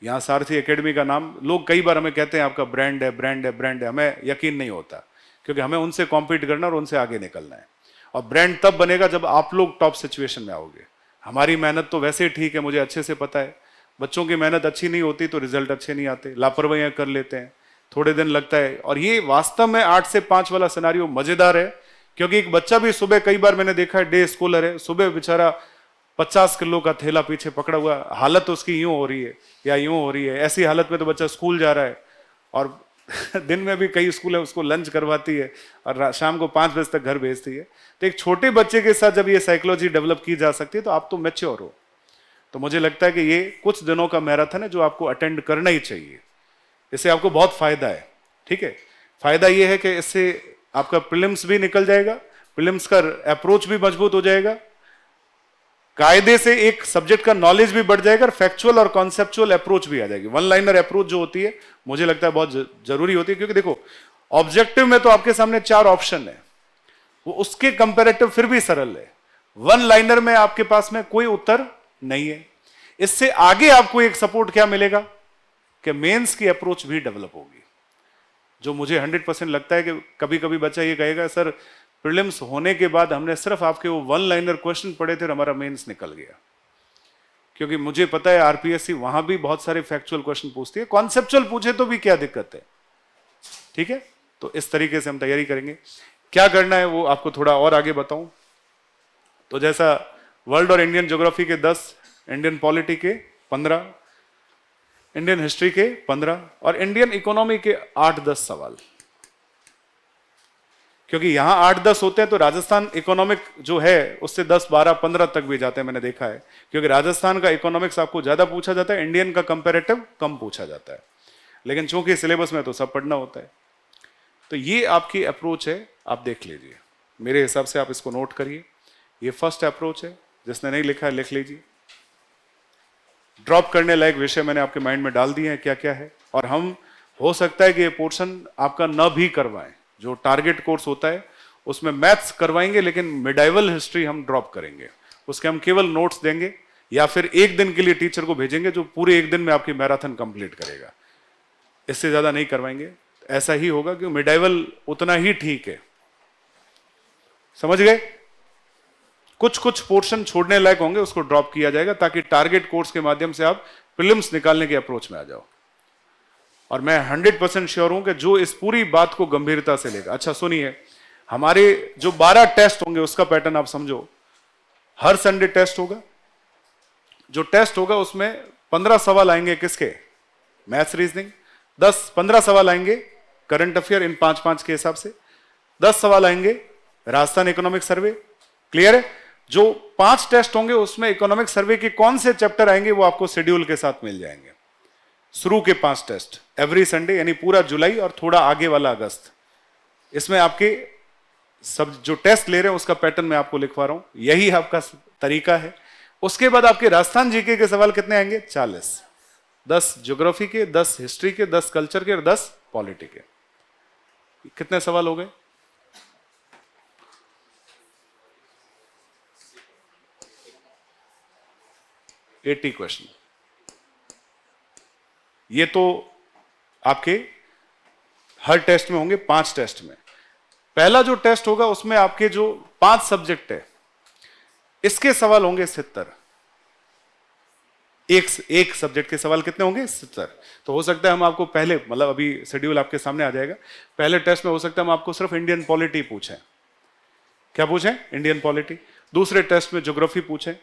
यहाँ सारथी एकेडमी का नाम लोग कई बार हमें कहते हैं आपका ब्रांड है, ब्रांड है, ब्रांड है, हमें यकीन नहीं होता, क्योंकि हमें उनसे कॉम्पीट करना और उनसे आगे निकलना है। और ब्रांड तब बनेगा जब आप लोग टॉप सिचुएशन में आओगे। हमारी मेहनत तो वैसे ही ठीक है, मुझे अच्छे से पता है। बच्चों की मेहनत अच्छी नहीं होती तो रिजल्ट अच्छे नहीं आते, लापरवाहियां कर लेते हैं, थोड़े दिन लगता है। और ये वास्तव में 8 से 5 वाला सिनेरियो मजेदार है, क्योंकि एक बच्चा भी सुबह, कई बार मैंने देखा है, डे स्कॉलर है, सुबह बेचारा 50 किलो का थैला पीछे पकड़ा हुआ, हालत उसकी यूं हो रही है या यूं हो रही है। ऐसी हालत में तो बच्चा स्कूल जा रहा है, और दिन में भी कई स्कूल है उसको लंच करवाती है और शाम को 5 बजे तक घर भेजती है। तो एक छोटे बच्चे के साथ जब ये साइकोलॉजी डेवलप की जा सकती है, तो आप तो मैच्योर हो। तो मुझे लगता है कि ये कुछ दिनों का मैराथन है जो आपको अटेंड करना ही चाहिए। इससे आपको बहुत फायदा है, ठीक है। फायदा ये है कि इससे आपका प्रीलिम्स भी निकल जाएगा, प्रीलिम्स का अप्रोच भी मजबूत हो जाएगा, कायदे से एक सब्जेक्ट का नॉलेज भी बढ़ जाएगा, और फैक्चुअल और कॉन्सेप्चुअल अप्रोच भी आ जाएगी। वन लाइनर अप्रोच जो होती है, मुझे लगता है बहुत जरूरी होती है, क्योंकि देखो ऑब्जेक्टिव में तो आपके सामने 4 ऑप्शन है, वो उसके कंपैरेटिव फिर भी सरल है। वन लाइनर में आपके पास में कोई उत्तर नहीं है। इससे आगे आपको एक सपोर्ट क्या मिलेगा कि मेंस की अप्रोच भी डेवलप होगी, जो मुझे 100% लगता है कि कभी कभी बच्चा ये कहेगा सर प्रीलिम्स होने के बाद हमने सिर्फ आपके वो वन लाइनर क्वेश्चन पढ़े थे और हमारा मेंस निकल गया। क्योंकि मुझे पता है आरपीएससी वहां भी बहुत सारे फैक्चुअल क्वेश्चन पूछती है, कॉन्सेप्चुअल पूछे तो भी क्या दिक्कत है, ठीक है। तो इस तरीके से हम तैयारी करेंगे। क्या करना है वो आपको थोड़ा और आगे बताऊं तो, जैसा वर्ल्ड और इंडियन ज्योग्राफी के 10, इंडियन पॉलिटी के 15, इंडियन हिस्ट्री के 15 और इंडियन इकोनॉमी के 8-10 सवाल। क्योंकि यहां 8-10 होते हैं तो राजस्थान इकोनॉमिक जो है उससे 10, 12, 15 तक भी जाते हैं, मैंने देखा है। क्योंकि राजस्थान का इकोनॉमिक्स आपको ज्यादा पूछा जाता है, इंडियन का कंपैरेटिव कम पूछा जाता है, लेकिन चूंकि सिलेबस में तो सब पढ़ना होता है। तो ये आपकी अप्रोच है, आप देख लीजिए, मेरे हिसाब से आप इसको नोट करिए। ये फर्स्ट अप्रोच है, जिसने नहीं लिखा है लिख लीजिए। ड्रॉप करने लायक विषय मैंने आपके माइंड में डाल दिए हैं क्या क्या है, और हम हो सकता है कि ये पोर्शन आपका न भी करवाएं। जो टारगेट कोर्स होता है उसमें मैथ्स करवाएंगे, लेकिन मिडाइवल हिस्ट्री हम ड्रॉप करेंगे, उसके हम केवल नोट्स देंगे, या फिर एक दिन के लिए टीचर को भेजेंगे जो पूरे एक दिन में आपकी मैराथन कंप्लीट करेगा। इससे ज्यादा नहीं करवाएंगे। ऐसा ही होगा कि मिडाइवल उतना ही ठीक है, समझ गए। कुछ कुछ पोर्शन छोड़ने लायक होंगे, उसको ड्रॉप किया जाएगा, ताकि टारगेट कोर्स के माध्यम से आप प्रीलिम्स निकालने के अप्रोच में आ जाओ। और मैं 100% श्योर हूं कि जो इस पूरी बात को गंभीरता से लेगा। अच्छा सुनिए, हमारे जो 12 टेस्ट होंगे उसका पैटर्न आप समझो। हर संडे टेस्ट होगा, जो टेस्ट होगा उसमें 15 सवाल आएंगे किसके, मैथ्स रीजनिंग, 10-15 सवाल आएंगे करंट अफेयर इन 5-5 के हिसाब से, 10 सवाल आएंगे राजस्थान इकोनॉमिक सर्वे। क्लियर है। जो 5 टेस्ट होंगे उसमें इकोनॉमिक सर्वे के कौन से चैप्टर आएंगे वो आपको शेड्यूल के साथ मिल जाएंगे। शुरू के 5 टेस्ट एवरी संडे, यानी पूरा जुलाई और थोड़ा आगे वाला अगस्त, इसमें आपके सब जो टेस्ट ले रहे हैं उसका पैटर्न मैं आपको लिखवा रहा हूं, यही आपका तरीका है। उसके बाद आपके राजस्थान जीके के सवाल कितने आएंगे, 40, 10 ज्योग्राफी के, 10 हिस्ट्री के, 10 कल्चर के और 10 पॉलिटी के। कितने सवाल हो गए, 80 क्वेश्चन। ये तो आपके हर टेस्ट में होंगे, 5 टेस्ट में। पहला जो टेस्ट होगा उसमें आपके जो 5 सब्जेक्ट है इसके सवाल होंगे 70। एक सब्जेक्ट के सवाल कितने होंगे, 70। तो हो सकता है हम आपको पहले, मतलब अभी शेड्यूल आपके सामने आ जाएगा, पहले टेस्ट में हो सकता है हम आपको सिर्फ इंडियन पॉलिटी पूछें। क्या पूछें, इंडियन पॉलिटी। दूसरे टेस्ट में ज्योग्राफी पूछें,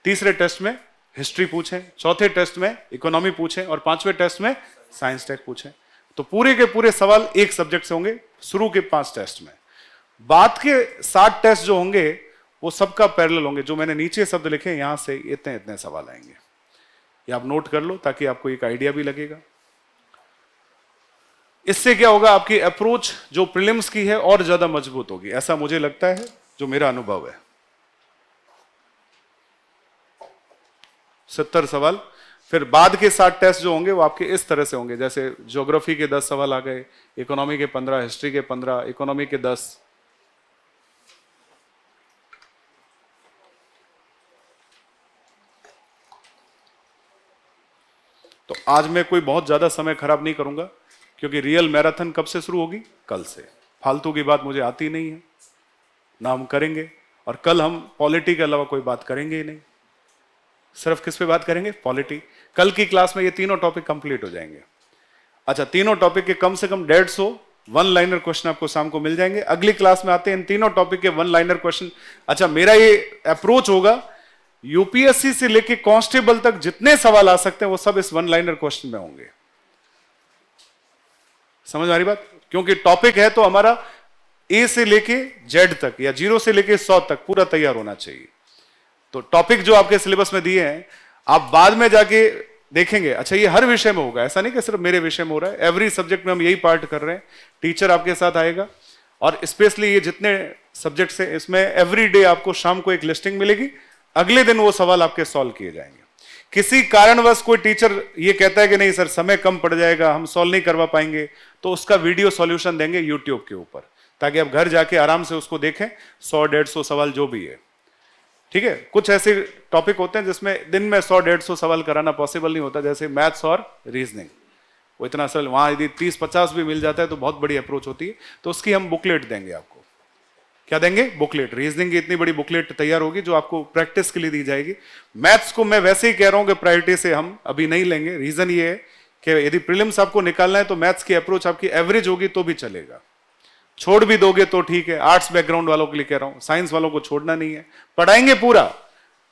तीसरे टेस्ट में हिस्ट्री पूछें, चौथे टेस्ट में इकोनॉमी पूछें और 5वें टेस्ट में साइंस टेक पूछें। तो पूरे के पूरे सवाल एक सब्जेक्ट से होंगे शुरू के 5 टेस्ट में। बाद के 7 टेस्ट जो होंगे वो सबका पैरेलल होंगे। जो मैंने नीचे शब्द लिखे यहां से इतने इतने सवाल आएंगे, ये आप नोट कर लो ताकि आपको एक आइडिया भी लगेगा। इससे क्या होगा, आपकी अप्रोच जो प्रीलिम्स की है और ज्यादा मजबूत होगी, ऐसा मुझे लगता है, जो मेरा अनुभव है। 70 सवाल। फिर बाद के 7 टेस्ट जो होंगे वो आपके इस तरह से होंगे, जैसे ज्योग्राफी के 10 सवाल आ गए, इकोनॉमी के 15, हिस्ट्री के 15, इकोनॉमी के 10, तो आज मैं कोई बहुत ज्यादा समय खराब नहीं करूंगा, क्योंकि रियल मैराथन कब से शुरू होगी? कल से। फालतू की बात मुझे आती नहीं है, ना हम करेंगे। और कल हम पॉलिटी के अलावा कोई बात करेंगे ही नहीं। सिर्फ किस पे बात करेंगे? पॉलिटी। कल की क्लास में ये तीनों टॉपिक कंप्लीट हो जाएंगे। अच्छा, तीनों टॉपिक के कम से कम 150 वन लाइनर क्वेश्चन आपको शाम को मिल जाएंगे। अगली क्लास में आते हैं इन तीनों टॉपिक के वन लाइनर क्वेश्चन। अच्छा, मेरा ये अप्रोच होगा, यूपीएससी से लेके कांस्टेबल तक जितने सवाल आ सकते हैं वो सब इस वन लाइनर क्वेश्चन में होंगे। समझ आ रही बात? क्योंकि टॉपिक है तो हमारा ए से लेके जेड तक या 0 से लेके 100 तक पूरा तैयार होना चाहिए। तो टॉपिक जो आपके सिलेबस में दिए हैं आप बाद में जाके देखेंगे। अच्छा, ये हर विषय में होगा, ऐसा नहीं कि सिर्फ मेरे विषय में हो रहा है। एवरी सब्जेक्ट में हम यही पार्ट कर रहे हैं। टीचर आपके साथ आएगा और स्पेशली ये जितने सब्जेक्ट्स हैं इसमें एवरी डे आपको शाम को एक लिस्टिंग मिलेगी। अगले दिन वो सवाल आपके सॉल्व किए जाएंगे। किसी कारणवश कोई टीचर ये कहता है कि नहीं सर समय कम पड़ जाएगा, हम सॉल्व नहीं करवा पाएंगे, तो उसका वीडियो सॉल्यूशन देंगे यूट्यूब के ऊपर, ताकि आप घर जाके आराम से उसको देखें। 100-150 सवाल जो भी है, ठीक है। कुछ ऐसे टॉपिक होते हैं जिसमें दिन में 100-150 सवाल कराना पॉसिबल नहीं होता, जैसे मैथ्स और रीजनिंग। वो इतना असल, वहां यदि 30-50 भी मिल जाता है तो बहुत बड़ी अप्रोच होती है। तो उसकी हम बुकलेट देंगे आपको। क्या देंगे? बुकलेट। रीजनिंग की इतनी बड़ी बुकलेट तैयार होगी जो आपको प्रैक्टिस के लिए दी जाएगी। मैथ्स को मैं वैसे ही कह रहा हूं कि प्रायोरिटी से हम अभी नहीं लेंगे। रीजन ये है कि यदि प्रीलिम्स आपको निकालना है तो मैथ्स की अप्रोच आपकी एवरेज होगी तो भी चलेगा। छोड़ भी दोगे तो ठीक है। आर्ट्स बैकग्राउंड वालों के लिए कह रहा हूं, साइंस वालों को छोड़ना नहीं है। पढ़ाएंगे पूरा,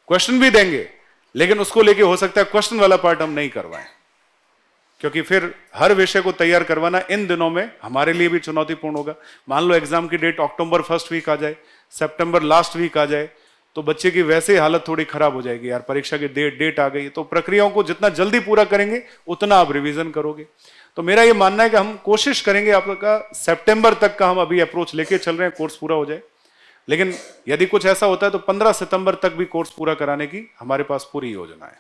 क्वेश्चन भी देंगे, लेकिन उसको लेके हो सकता है क्वेश्चन वाला पार्ट हम नहीं करवाएं, क्योंकि फिर हर विषय को तैयार करवाना इन दिनों में हमारे लिए भी चुनौतीपूर्ण होगा। मान लो एग्जाम की डेट अक्टूबर फर्स्ट वीक आ जाए, सितंबर लास्ट वीक आ जाए, तो बच्चे की वैसे हालत थोड़ी खराब हो जाएगी। यार परीक्षा की डेट आ गई। तो प्रक्रियाओं को जितना जल्दी पूरा करेंगे उतना आप रिवीजन करोगे। तो मेरा ये मानना है कि हम कोशिश करेंगे आपका सितंबर तक का हम अभी अप्रोच लेके चल रहे हैं, कोर्स पूरा हो जाए। लेकिन यदि कुछ ऐसा होता है तो 15 सितंबर तक भी कोर्स पूरा कराने की हमारे पास पूरी योजना है।